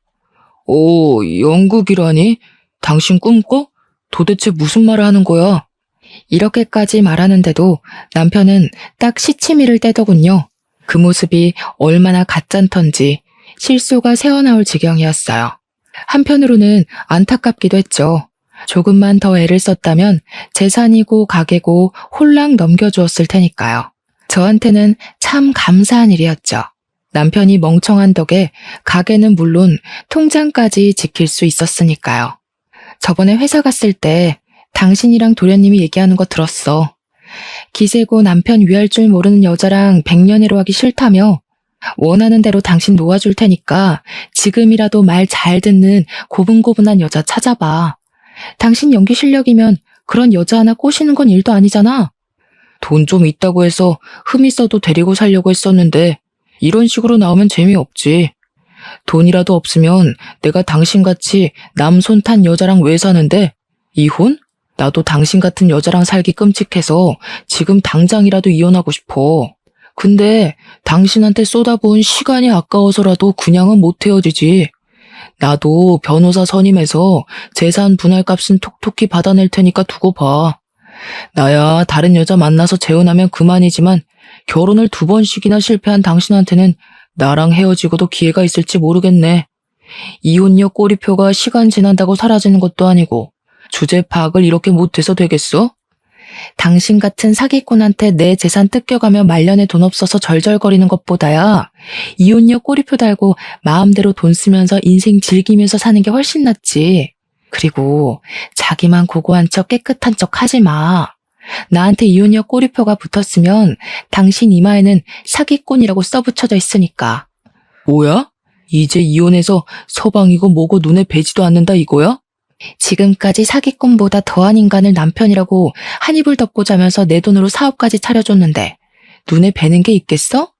오, 연극이라니? 당신 꿈꿔? 도대체 무슨 말을 하는 거야? 이렇게까지 말하는데도 남편은 딱 시치미를 떼더군요. 그 모습이 얼마나 가짠턴지 실소가 새어나올 지경이었어요. 한편으로는 안타깝기도 했죠. 조금만 더 애를 썼다면 재산이고 가게고 홀랑 넘겨주었을 테니까요. 저한테는 참 감사한 일이었죠. 남편이 멍청한 덕에 가게는 물론 통장까지 지킬 수 있었으니까요. 저번에 회사 갔을 때 당신이랑 도련님이 얘기하는 거 들었어. 기세고 남편 위할 줄 모르는 여자랑 백년해로 하기 싫다며 원하는 대로 당신 놓아줄 테니까 지금이라도 말 잘 듣는 고분고분한 여자 찾아봐. 당신 연기 실력이면 그런 여자 하나 꼬시는 건 일도 아니잖아. 돈 좀 있다고 해서 흠 있어도 데리고 살려고 했었는데 이런 식으로 나오면 재미없지. 돈이라도 없으면 내가 당신같이 남 손 탄 여자랑 왜 사는데? 이혼? 나도 당신 같은 여자랑 살기 끔찍해서 지금 당장이라도 이혼하고 싶어. 근데 당신한테 쏟아부은 시간이 아까워서라도 그냥은 못 헤어지지. 나도 변호사 선임해서 재산 분할 값은 톡톡히 받아낼 테니까 두고 봐. 나야 다른 여자 만나서 재혼하면 그만이지만 결혼을 2번씩이나 실패한 당신한테는 나랑 헤어지고도 기회가 있을지 모르겠네. 이혼녀 꼬리표가 시간 지난다고 사라지는 것도 아니고 주제 파악을 이렇게 못해서 되겠어? 당신 같은 사기꾼한테 내 재산 뜯겨가며 말년에 돈 없어서 절절거리는 것보다야 이혼녀 꼬리표 달고 마음대로 돈 쓰면서 인생 즐기면서 사는 게 훨씬 낫지. 그리고 자기만 고고한 척 깨끗한 척 하지 마. 나한테 이혼녀 꼬리표가 붙었으면 당신 이마에는 사기꾼이라고 써붙여져 있으니까. 뭐야? 이제 이혼해서 서방이고 뭐고 눈에 뵈지도 않는다 이거야? 지금까지 사기꾼보다 더한 인간을 남편이라고 한 이불 덮고 자면서 내 돈으로 사업까지 차려줬는데 눈에 뵈는 게 있겠어?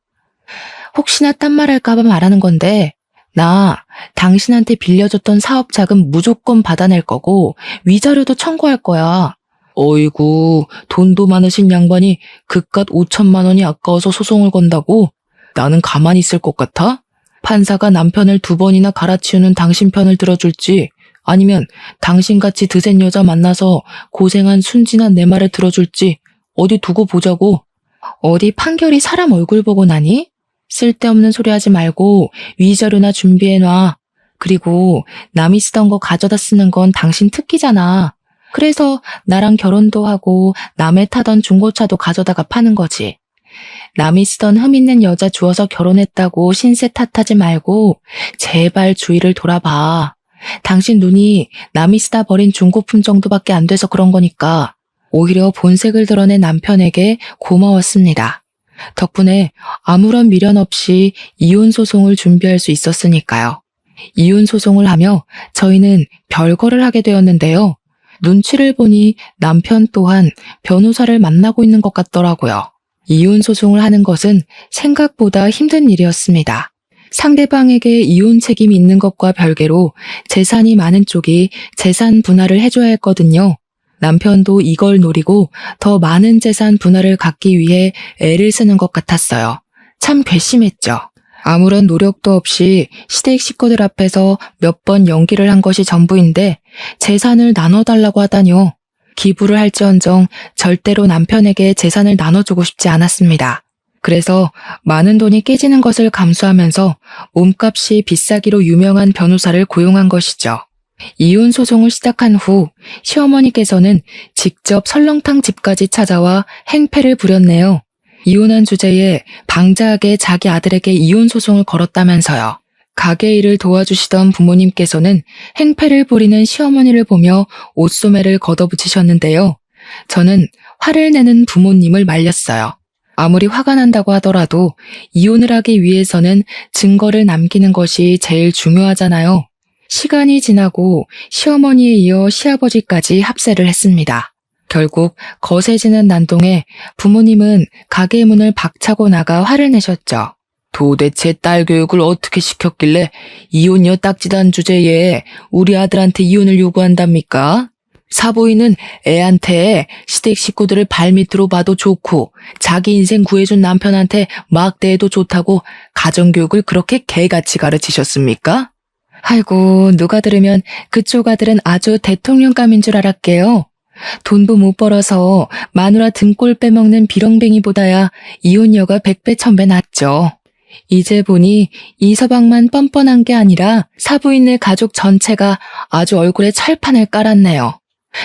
혹시나 딴 말 할까봐 말하는 건데 나 당신한테 빌려줬던 사업 자금 무조건 받아낼 거고 위자료도 청구할 거야. 어이구, 돈도 많으신 양반이 그깟 5천만 원이 아까워서 소송을 건다고? 나는 가만히 있을 것 같아? 판사가 남편을 2번이나 갈아치우는 당신 편을 들어줄지 아니면 당신같이 드센 여자 만나서 고생한 순진한 내 말을 들어줄지 어디 두고 보자고. 어디 판결이 사람 얼굴 보고 나니? 쓸데없는 소리 하지 말고 위자료나 준비해놔. 그리고 남이 쓰던 거 가져다 쓰는 건 당신 특기잖아. 그래서 나랑 결혼도 하고 남의 타던 중고차도 가져다가 파는 거지. 남이 쓰던 흠 있는 여자 주워서 결혼했다고 신세 탓하지 말고 제발 주위를 돌아봐. 당신 눈이 남이 쓰다 버린 중고품 정도밖에 안 돼서 그런 거니까 오히려 본색을 드러낸 남편에게 고마웠습니다. 덕분에 아무런 미련 없이 이혼 소송을 준비할 수 있었으니까요. 이혼 소송을 하며 저희는 별거를 하게 되었는데요. 눈치를 보니 남편 또한 변호사를 만나고 있는 것 같더라고요. 이혼 소송을 하는 것은 생각보다 힘든 일이었습니다. 상대방에게 이혼 책임이 있는 것과 별개로 재산이 많은 쪽이 재산 분할을 해줘야 했거든요. 남편도 이걸 노리고 더 많은 재산 분할을 갖기 위해 애를 쓰는 것 같았어요. 참 괘씸했죠. 아무런 노력도 없이 시댁 식구들 앞에서 몇 번 연기를 한 것이 전부인데 재산을 나눠달라고 하다니요. 기부를 할지언정 절대로 남편에게 재산을 나눠주고 싶지 않았습니다. 그래서 많은 돈이 깨지는 것을 감수하면서 몸값이 비싸기로 유명한 변호사를 고용한 것이죠. 이혼 소송을 시작한 후 시어머니께서는 직접 설렁탕 집까지 찾아와 행패를 부렸네요. 이혼한 주제에 방자하게 자기 아들에게 이혼 소송을 걸었다면서요. 가게 일을 도와주시던 부모님께서는 행패를 부리는 시어머니를 보며 옷소매를 걷어붙이셨는데요. 저는 화를 내는 부모님을 말렸어요. 아무리 화가 난다고 하더라도 이혼을 하기 위해서는 증거를 남기는 것이 제일 중요하잖아요. 시간이 지나고 시어머니에 이어 시아버지까지 합세를 했습니다. 결국 거세지는 난동에 부모님은 가게 문을 박차고 나가 화를 내셨죠. 도대체 딸 교육을 어떻게 시켰길래 이혼녀 딱지단 주제에 우리 아들한테 이혼을 요구한답니까? 사부인은 애한테 시댁 식구들을 발밑으로 봐도 좋고 자기 인생 구해준 남편한테 막대해도 좋다고 가정교육을 그렇게 개같이 가르치셨습니까? 아이고, 누가 들으면 그쪽 아들은 아주 대통령감인 줄 알았게요. 돈도 못 벌어서 마누라 등골 빼먹는 비렁뱅이보다야 이혼녀가 100배 1000배 낫죠. 이제 보니 이서방만 뻔뻔한 게 아니라 사부인네 가족 전체가 아주 얼굴에 철판을 깔았네요.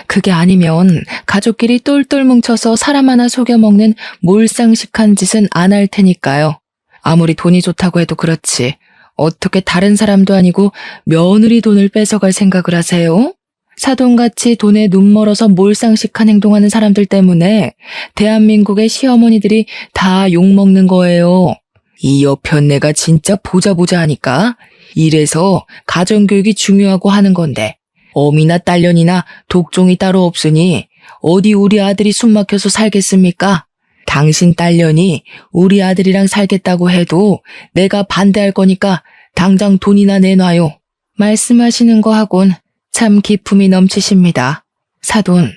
그게 아니면 가족끼리 똘똘 뭉쳐서 사람 하나 속여먹는 몰상식한 짓은 안 할 테니까요. 아무리 돈이 좋다고 해도 그렇지 어떻게 다른 사람도 아니고 며느리 돈을 뺏어갈 생각을 하세요? 사돈같이 돈에 눈멀어서 몰상식한 행동하는 사람들 때문에 대한민국의 시어머니들이 다 욕먹는 거예요. 이 여편네가 진짜 보자 하니까 이래서 가정교육이 중요하고 하는 건데 어미나 딸년이나 독종이 따로 없으니 어디 우리 아들이 숨막혀서 살겠습니까? 당신 딸년이 우리 아들이랑 살겠다고 해도 내가 반대할 거니까 당장 돈이나 내놔요. 말씀하시는 거 하곤 참 기품이 넘치십니다. 사돈,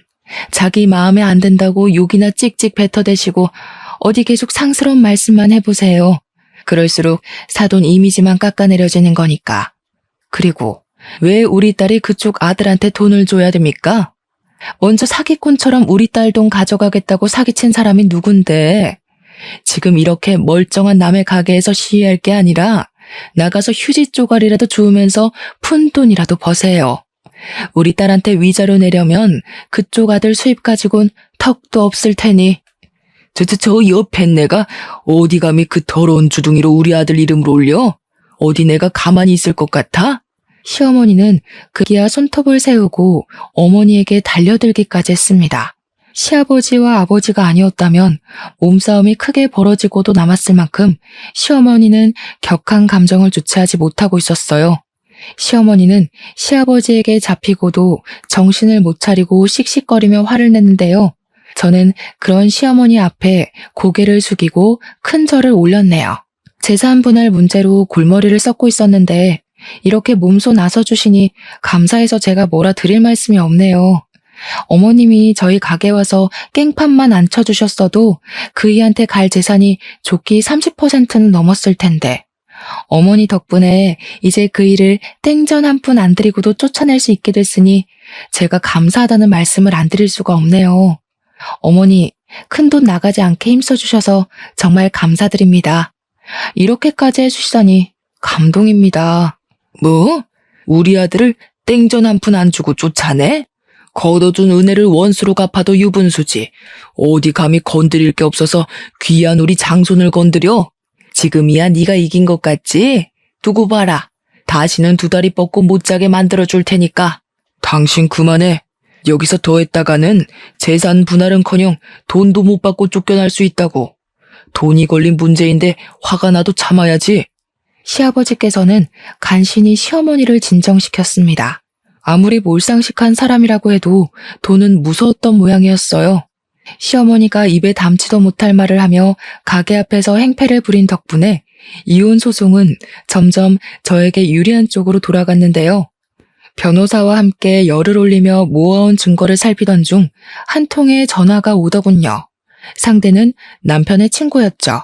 자기 마음에 안 든다고 욕이나 찍찍 뱉어대시고 어디 계속 상스러운 말씀만 해보세요. 그럴수록 사돈 이미지만 깎아내려지는 거니까. 그리고 왜 우리 딸이 그쪽 아들한테 돈을 줘야 됩니까? 먼저 사기꾼처럼 우리 딸 돈 가져가겠다고 사기친 사람이 누군데? 지금 이렇게 멀쩡한 남의 가게에서 시위할 게 아니라 나가서 휴지 쪼가리라도 주우면서 푼 돈이라도 버세요. 우리 딸한테 위자료 내려면 그쪽 아들 수입 가지고는 턱도 없을 테니. 저 옆에 내가 어디 감히 그 더러운 주둥이로 우리 아들 이름을 올려? 어디 내가 가만히 있을 것 같아? 시어머니는 그기야 손톱을 세우고 어머니에게 달려들기까지 했습니다. 시아버지와 아버지가 아니었다면 몸싸움이 크게 벌어지고도 남았을 만큼 시어머니는 격한 감정을 주체하지 못하고 있었어요. 시어머니는 시아버지에게 잡히고도 정신을 못 차리고 씩씩거리며 화를 냈는데요. 저는 그런 시어머니 앞에 고개를 숙이고 큰 절을 올렸네요. 재산 분할 문제로 골머리를 썩고 있었는데 이렇게 몸소 나서주시니 감사해서 제가 뭐라 드릴 말씀이 없네요. 어머님이 저희 가게 와서 깽판만 안 쳐주셨어도 그이한테 갈 재산이 좋기 30%는 넘었을 텐데 어머니 덕분에 이제 그 일을 땡전 한 푼 안 드리고도 쫓아낼 수 있게 됐으니 제가 감사하다는 말씀을 안 드릴 수가 없네요. 어머니, 큰돈 나가지 않게 힘써주셔서 정말 감사드립니다. 이렇게까지 해주시다니 감동입니다. 뭐? 우리 아들을 땡전 한 푼 안 주고 쫓아내? 걷어준 은혜를 원수로 갚아도 유분수지. 어디 감히 건드릴 게 없어서 귀한 우리 장손을 건드려? 지금이야 네가 이긴 것 같지? 두고 봐라. 다시는 두 다리 뻗고 못 자게 만들어줄 테니까. 당신 그만해. 여기서 더 했다가는 재산 분할은커녕 돈도 못 받고 쫓겨날 수 있다고. 돈이 걸린 문제인데 화가 나도 참아야지. 시아버지께서는 간신히 시어머니를 진정시켰습니다. 아무리 몰상식한 사람이라고 해도 돈은 무서웠던 모양이었어요. 시어머니가 입에 담지도 못할 말을 하며 가게 앞에서 행패를 부린 덕분에 이혼 소송은 점점 저에게 유리한 쪽으로 돌아갔는데요. 변호사와 함께 열을 올리며 모아온 증거를 살피던 중 한 통의 전화가 오더군요. 상대는 남편의 친구였죠.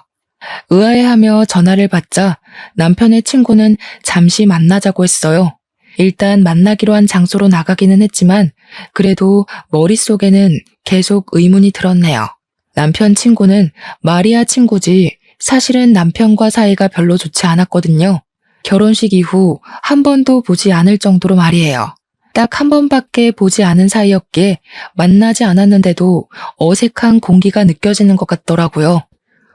의아해하며 전화를 받자 남편의 친구는 잠시 만나자고 했어요. 일단 만나기로 한 장소로 나가기는 했지만 그래도 머릿속에는 계속 의문이 들었네요. 남편 친구는 마리아 친구지 사실은 남편과 사이가 별로 좋지 않았거든요. 결혼식 이후 한 번도 보지 않을 정도로 말이에요. 딱 한 번밖에 보지 않은 사이였기에 만나지 않았는데도 어색한 공기가 느껴지는 것 같더라고요.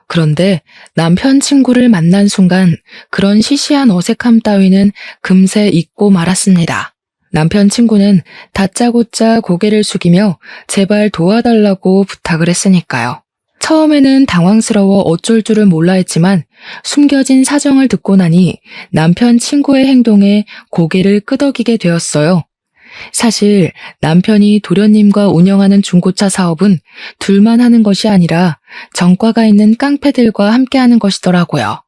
그런데 남편 친구를 만난 순간 그런 시시한 어색함 따위는 금세 잊고 말았습니다. 남편 친구는 다짜고짜 고개를 숙이며 제발 도와달라고 부탁을 했으니까요. 처음에는 당황스러워 어쩔 줄을 몰라 했지만 숨겨진 사정을 듣고 나니 남편 친구의 행동에 고개를 끄덕이게 되었어요. 사실 남편이 도련님과 운영하는 중고차 사업은 둘만 하는 것이 아니라 정과가 있는 깡패들과 함께하는 것이더라고요.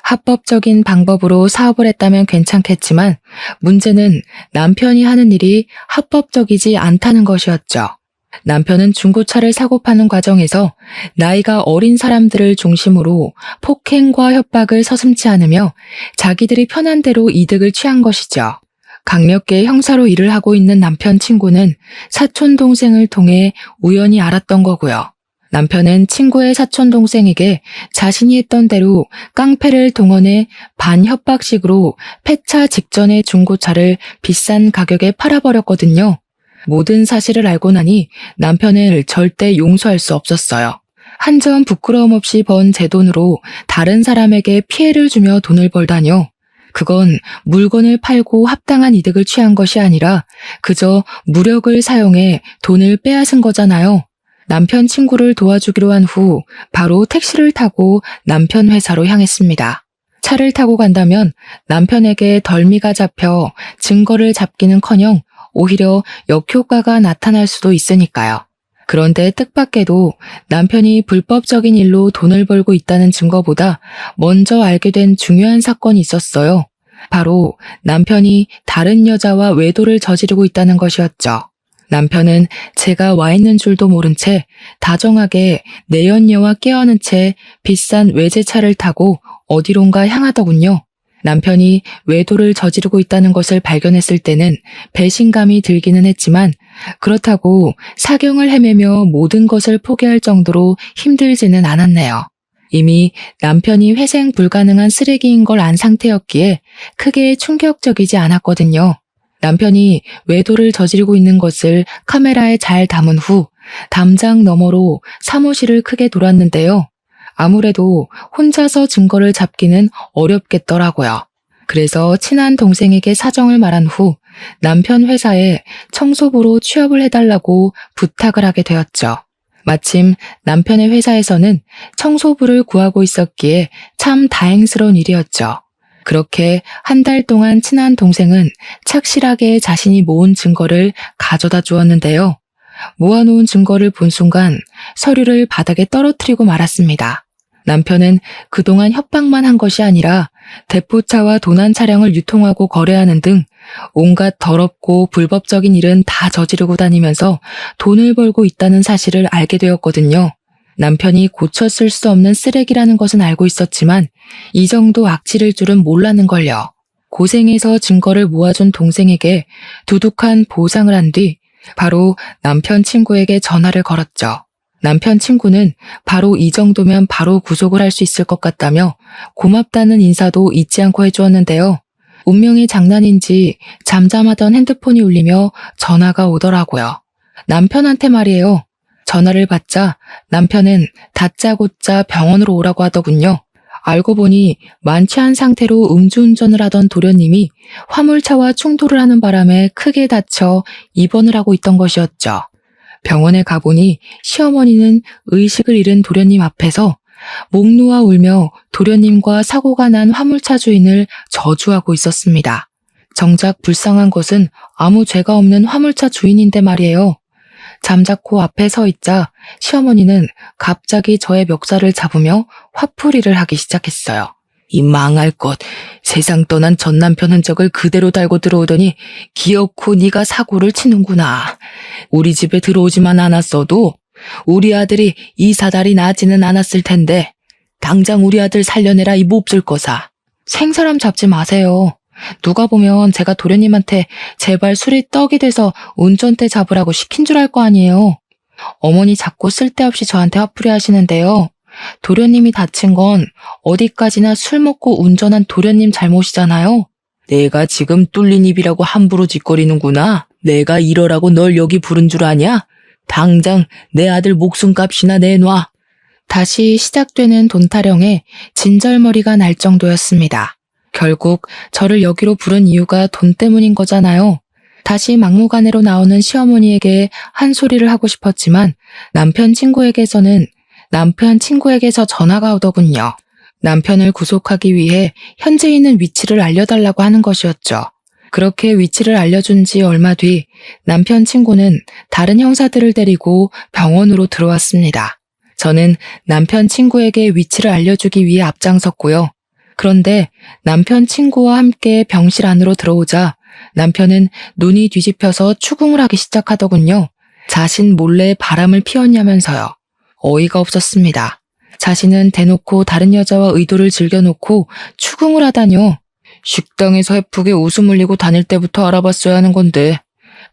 합법적인 방법으로 사업을 했다면 괜찮겠지만 문제는 남편이 하는 일이 합법적이지 않다는 것이었죠. 남편은 중고차를 사고 파는 과정에서 나이가 어린 사람들을 중심으로 폭행과 협박을 서슴지 않으며 자기들이 편한 대로 이득을 취한 것이죠. 강력계 형사로 일을 하고 있는 남편 친구는 사촌 동생을 통해 우연히 알았던 거고요. 남편은 친구의 사촌 동생에게 자신이 했던 대로 깡패를 동원해 반협박식으로 폐차 직전의 중고차를 비싼 가격에 팔아버렸거든요. 모든 사실을 알고 나니 남편을 절대 용서할 수 없었어요. 한 점 부끄러움 없이 번 제 돈으로 다른 사람에게 피해를 주며 돈을 벌다뇨. 그건 물건을 팔고 합당한 이득을 취한 것이 아니라 그저 무력을 사용해 돈을 빼앗은 거잖아요. 남편 친구를 도와주기로 한 후 바로 택시를 타고 남편 회사로 향했습니다. 차를 타고 간다면 남편에게 덜미가 잡혀 증거를 잡기는커녕 오히려 역효과가 나타날 수도 있으니까요. 그런데 뜻밖에도 남편이 불법적인 일로 돈을 벌고 있다는 증거보다 먼저 알게 된 중요한 사건이 있었어요. 바로 남편이 다른 여자와 외도를 저지르고 있다는 것이었죠. 남편은 제가 와 있는 줄도 모른 채 다정하게 내연녀와 깨어는 채 비싼 외제차를 타고 어디론가 향하더군요. 남편이 외도를 저지르고 있다는 것을 발견했을 때는 배신감이 들기는 했지만 그렇다고 사경을 헤매며 모든 것을 포기할 정도로 힘들지는 않았네요. 이미 남편이 회생 불가능한 쓰레기인 걸 안 상태였기에 크게 충격적이지 않았거든요. 남편이 외도를 저지르고 있는 것을 카메라에 잘 담은 후 담장 너머로 사무실을 크게 돌았는데요. 아무래도 혼자서 증거를 잡기는 어렵겠더라고요. 그래서 친한 동생에게 사정을 말한 후 남편 회사에 청소부로 취업을 해달라고 부탁을 하게 되었죠. 마침 남편의 회사에서는 청소부를 구하고 있었기에 참 다행스러운 일이었죠. 그렇게 한 달 동안 친한 동생은 착실하게 자신이 모은 증거를 가져다 주었는데요. 모아놓은 증거를 본 순간 서류를 바닥에 떨어뜨리고 말았습니다. 남편은 그동안 협박만 한 것이 아니라 대포차와 도난 차량을 유통하고 거래하는 등 온갖 더럽고 불법적인 일은 다 저지르고 다니면서 돈을 벌고 있다는 사실을 알게 되었거든요. 남편이 고쳐 쓸 수 없는 쓰레기라는 것은 알고 있었지만 이 정도 악질일 줄은 몰랐는걸요. 고생해서 증거를 모아준 동생에게 두둑한 보상을 한 뒤 바로 남편 친구에게 전화를 걸었죠. 남편 친구는 바로 이 정도면 바로 구속을 할 수 있을 것 같다며 고맙다는 인사도 잊지 않고 해주었는데요. 운명의 장난인지 잠잠하던 핸드폰이 울리며 전화가 오더라고요. 남편한테 말이에요. 전화를 받자 남편은 다짜고짜 병원으로 오라고 하더군요. 알고 보니 만취한 상태로 음주운전을 하던 도련님이 화물차와 충돌을 하는 바람에 크게 다쳐 입원을 하고 있던 것이었죠. 병원에 가보니 시어머니는 의식을 잃은 도련님 앞에서 목 놓아 울며 도련님과 사고가 난 화물차 주인을 저주하고 있었습니다. 정작 불쌍한 것은 아무 죄가 없는 화물차 주인인데 말이에요. 잠자코 앞에 서 있자 시어머니는 갑자기 저의 멱살을 잡으며 화풀이를 하기 시작했어요. 이 망할 것, 세상 떠난 전 남편 흔적을 그대로 달고 들어오더니 기어코 네가 사고를 치는구나. 우리 집에 들어오지만 않았어도 우리 아들이 이 사달이 나지는 않았을 텐데 당장 우리 아들 살려내라 이 몹쓸 거사. 생사람 잡지 마세요. 누가 보면 제가 도련님한테 제발 술이 떡이 돼서 운전대 잡으라고 시킨 줄 알 거 아니에요. 어머니 자꾸 쓸데없이 저한테 화풀이 하시는데요. 도련님이 다친 건 어디까지나 술 먹고 운전한 도련님 잘못이잖아요. 내가 지금 뚫린 입이라고 함부로 짓거리는구나. 내가 이러라고 널 여기 부른 줄 아냐? 당장 내 아들 목숨값이나 내놔. 다시 시작되는 돈 타령에 진절머리가 날 정도였습니다. 결국 저를 여기로 부른 이유가 돈 때문인 거잖아요. 다시 막무가내로 나오는 시어머니에게 한 소리를 하고 싶었지만 남편 친구에게서 전화가 오더군요. 남편을 구속하기 위해 현재 있는 위치를 알려달라고 하는 것이었죠. 그렇게 위치를 알려준 지 얼마 뒤 남편 친구는 다른 형사들을 데리고 병원으로 들어왔습니다. 저는 남편 친구에게 위치를 알려주기 위해 앞장섰고요. 그런데 남편 친구와 함께 병실 안으로 들어오자 남편은 눈이 뒤집혀서 추궁을 하기 시작하더군요. 자신 몰래 바람을 피웠냐면서요. 어이가 없었습니다. 자신은 대놓고 다른 여자와 의도를 즐겨놓고 추궁을 하다뇨. 식당에서 해프게 웃음 흘리고 다닐 때부터 알아봤어야 하는 건데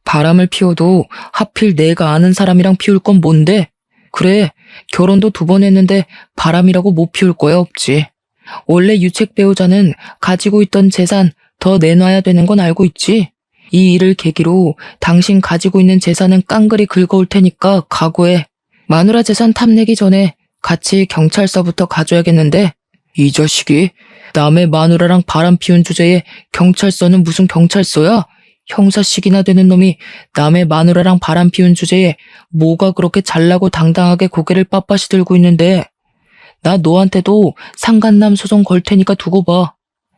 바람을 피워도 하필 내가 아는 사람이랑 피울 건 뭔데? 그래, 결혼도 2번 했는데 바람이라고 못 피울 거야 없지. 원래 유책 배우자는 가지고 있던 재산 더 내놔야 되는 건 알고 있지. 이 일을 계기로 당신 가지고 있는 재산은 깡그리 긁어올 테니까 각오해. 마누라 재산 탐내기 전에 같이 경찰서부터 가줘야겠는데 이 자식이 남의 마누라랑 바람 피운 주제에 경찰서는 무슨 경찰서야? 형사식이나 되는 놈이 남의 마누라랑 바람 피운 주제에 뭐가 그렇게 잘나고 당당하게 고개를 빳빳이 들고 있는데 나 너한테도 상간남 소송 걸 테니까 두고 봐.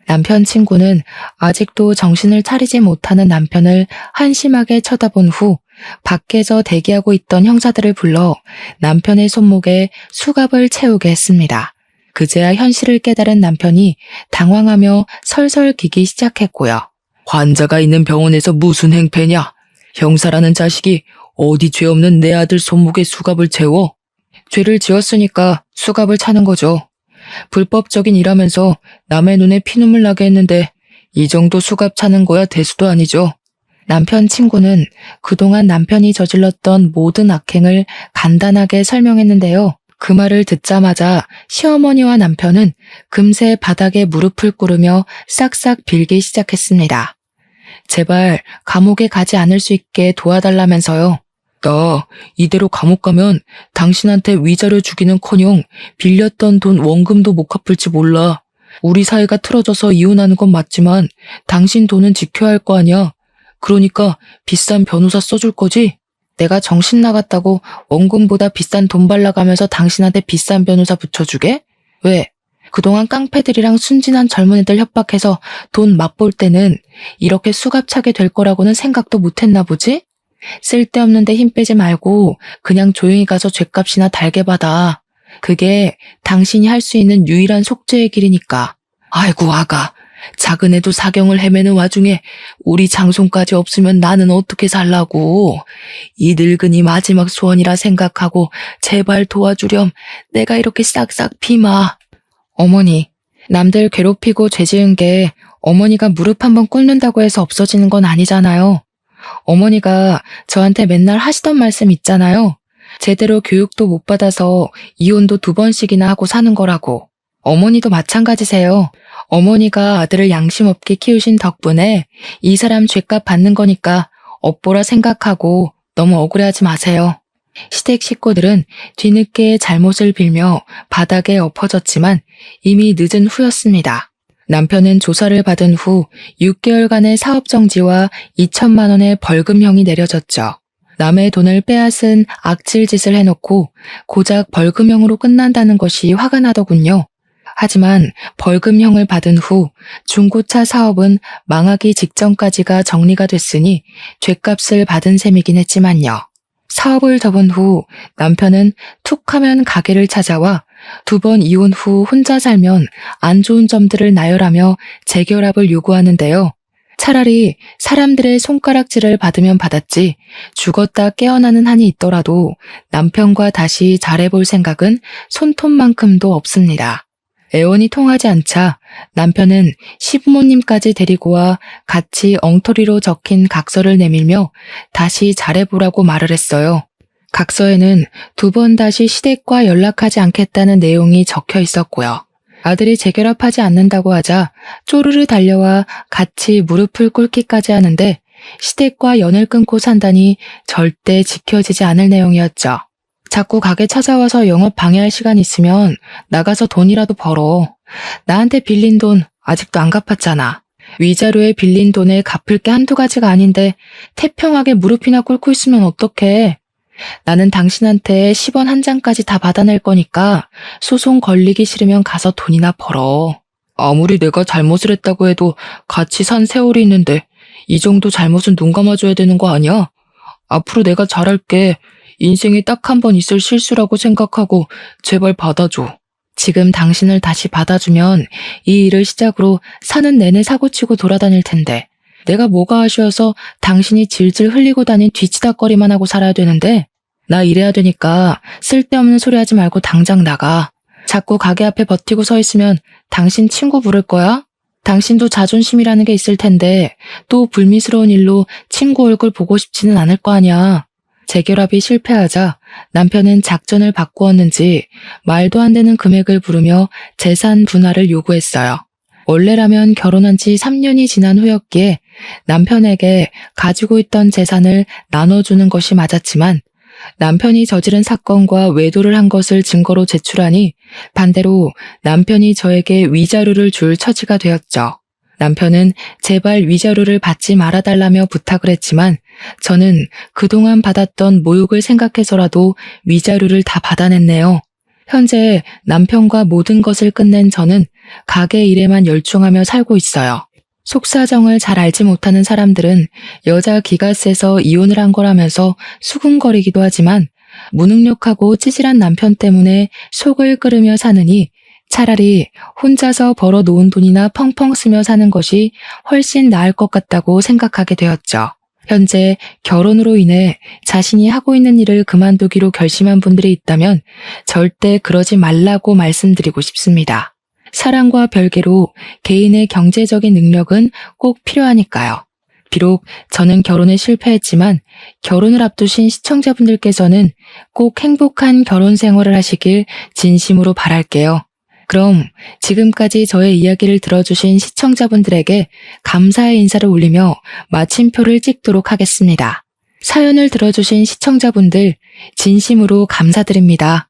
남편 친구는 아직도 정신을 차리지 못하는 남편을 한심하게 쳐다본 후 밖에서 대기하고 있던 형사들을 불러 남편의 손목에 수갑을 채우게 했습니다. 그제야 현실을 깨달은 남편이 당황하며 설설 기기 시작했고요. 환자가 있는 병원에서 무슨 행패냐? 형사라는 자식이 어디 죄 없는 내 아들 손목에 수갑을 채워? 죄를 지었으니까 수갑을 차는 거죠. 불법적인 일하면서 남의 눈에 피눈물 나게 했는데 이 정도 수갑 차는 거야 대수도 아니죠. 남편 친구는 그동안 남편이 저질렀던 모든 악행을 간단하게 설명했는데요. 그 말을 듣자마자 시어머니와 남편은 금세 바닥에 무릎을 꿇으며 싹싹 빌기 시작했습니다. 제발 감옥에 가지 않을 수 있게 도와달라면서요. 나 이대로 감옥 가면 당신한테 위자료 주기는커녕 빌렸던 돈 원금도 못 갚을지 몰라. 우리 사이가 틀어져서 이혼하는 건 맞지만 당신 돈은 지켜야 할 거 아니야. 그러니까 비싼 변호사 써줄 거지? 내가 정신 나갔다고 원금보다 비싼 돈 발라가면서 당신한테 비싼 변호사 붙여주게? 왜? 그동안 깡패들이랑 순진한 젊은 애들 협박해서 돈 맛볼 때는 이렇게 수갑차게 될 거라고는 생각도 못했나 보지? 쓸데없는데 힘 빼지 말고 그냥 조용히 가서 죗값이나 달게 받아. 그게 당신이 할 수 있는 유일한 속죄의 길이니까. 아이고 아가, 작은 애도 사경을 헤매는 와중에 우리 장손까지 없으면 나는 어떻게 살라고. 이 늙은이 마지막 소원이라 생각하고 제발 도와주렴. 내가 이렇게 싹싹 비마. 어머니, 남들 괴롭히고 죄지은 게 어머니가 무릎 한번 꿇는다고 해서 없어지는 건 아니잖아요. 어머니가 저한테 맨날 하시던 말씀 있잖아요. 제대로 교육도 못 받아서 이혼도 2번씩이나 하고 사는 거라고. 어머니도 마찬가지세요. 어머니가 아들을 양심 없게 키우신 덕분에 이 사람 죗값 받는 거니까 업보라 생각하고 너무 억울해하지 마세요. 시댁 식구들은 뒤늦게 잘못을 빌며 바닥에 엎어졌지만 이미 늦은 후였습니다. 남편은 조사를 받은 후 6개월간의 사업정지와 2천만 원의 벌금형이 내려졌죠. 남의 돈을 빼앗은 악질짓을 해놓고 고작 벌금형으로 끝난다는 것이 화가 나더군요. 하지만 벌금형을 받은 후 중고차 사업은 망하기 직전까지가 정리가 됐으니 죗값을 받은 셈이긴 했지만요. 사업을 접은 후 남편은 툭 하면 가게를 찾아와 2번 이혼 후 혼자 살면 안 좋은 점들을 나열하며 재결합을 요구하는데요. 차라리 사람들의 손가락질을 받으면 받았지 죽었다 깨어나는 한이 있더라도 남편과 다시 잘해볼 생각은 손톱만큼도 없습니다. 애원이 통하지 않자 남편은 시부모님까지 데리고 와 같이 엉터리로 적힌 각서를 내밀며 다시 잘해보라고 말을 했어요. 각서에는 2번 다시 시댁과 연락하지 않겠다는 내용이 적혀 있었고요. 아들이 재결합하지 않는다고 하자 쪼르르 달려와 같이 무릎을 꿇기까지 하는데 시댁과 연을 끊고 산다니 절대 지켜지지 않을 내용이었죠. 자꾸 가게 찾아와서 영업 방해할 시간 있으면 나가서 돈이라도 벌어. 나한테 빌린 돈 아직도 안 갚았잖아. 위자료에 빌린 돈에 갚을 게 한두 가지가 아닌데 태평하게 무릎이나 꿇고 있으면 어떡해. 나는 당신한테 10원 한 장까지 다 받아낼 거니까 소송 걸리기 싫으면 가서 돈이나 벌어. 아무리 내가 잘못을 했다고 해도 같이 산 세월이 있는데 이 정도 잘못은 눈 감아줘야 되는 거 아니야? 앞으로 내가 잘할게. 인생에 딱 한 번 있을 실수라고 생각하고 제발 받아줘. 지금 당신을 다시 받아주면 이 일을 시작으로 사는 내내 사고치고 돌아다닐 텐데 내가 뭐가 아쉬워서 당신이 질질 흘리고 다닌 뒤치다거리만 하고 살아야 되는데 나 일해야 되니까 쓸데없는 소리 하지 말고 당장 나가. 자꾸 가게 앞에 버티고 서 있으면 당신 친구 부를 거야? 당신도 자존심이라는 게 있을 텐데 또 불미스러운 일로 친구 얼굴 보고 싶지는 않을 거 아니야. 재결합이 실패하자 남편은 작전을 바꾸었는지 말도 안 되는 금액을 부르며 재산 분할을 요구했어요. 원래라면 결혼한 지 3년이 지난 후였기에 남편에게 가지고 있던 재산을 나눠주는 것이 맞았지만 남편이 저지른 사건과 외도를 한 것을 증거로 제출하니 반대로 남편이 저에게 위자료를 줄 처지가 되었죠. 남편은 제발 위자료를 받지 말아달라며 부탁을 했지만 저는 그동안 받았던 모욕을 생각해서라도 위자료를 다 받아냈네요. 현재 남편과 모든 것을 끝낸 저는 가게 일에만 열중하며 살고 있어요. 속사정을 잘 알지 못하는 사람들은 여자 기가 세서 이혼을 한 거라면서 수군거리기도 하지만 무능력하고 찌질한 남편 때문에 속을 끓으며 사느니 차라리 혼자서 벌어놓은 돈이나 펑펑 쓰며 사는 것이 훨씬 나을 것 같다고 생각하게 되었죠. 현재 결혼으로 인해 자신이 하고 있는 일을 그만두기로 결심한 분들이 있다면 절대 그러지 말라고 말씀드리고 싶습니다. 사랑과 별개로 개인의 경제적인 능력은 꼭 필요하니까요. 비록 저는 결혼에 실패했지만 결혼을 앞두신 시청자분들께서는 꼭 행복한 결혼 생활을 하시길 진심으로 바랄게요. 그럼 지금까지 저의 이야기를 들어주신 시청자분들에게 감사의 인사를 올리며 마침표를 찍도록 하겠습니다. 사연을 들어주신 시청자분들 진심으로 감사드립니다.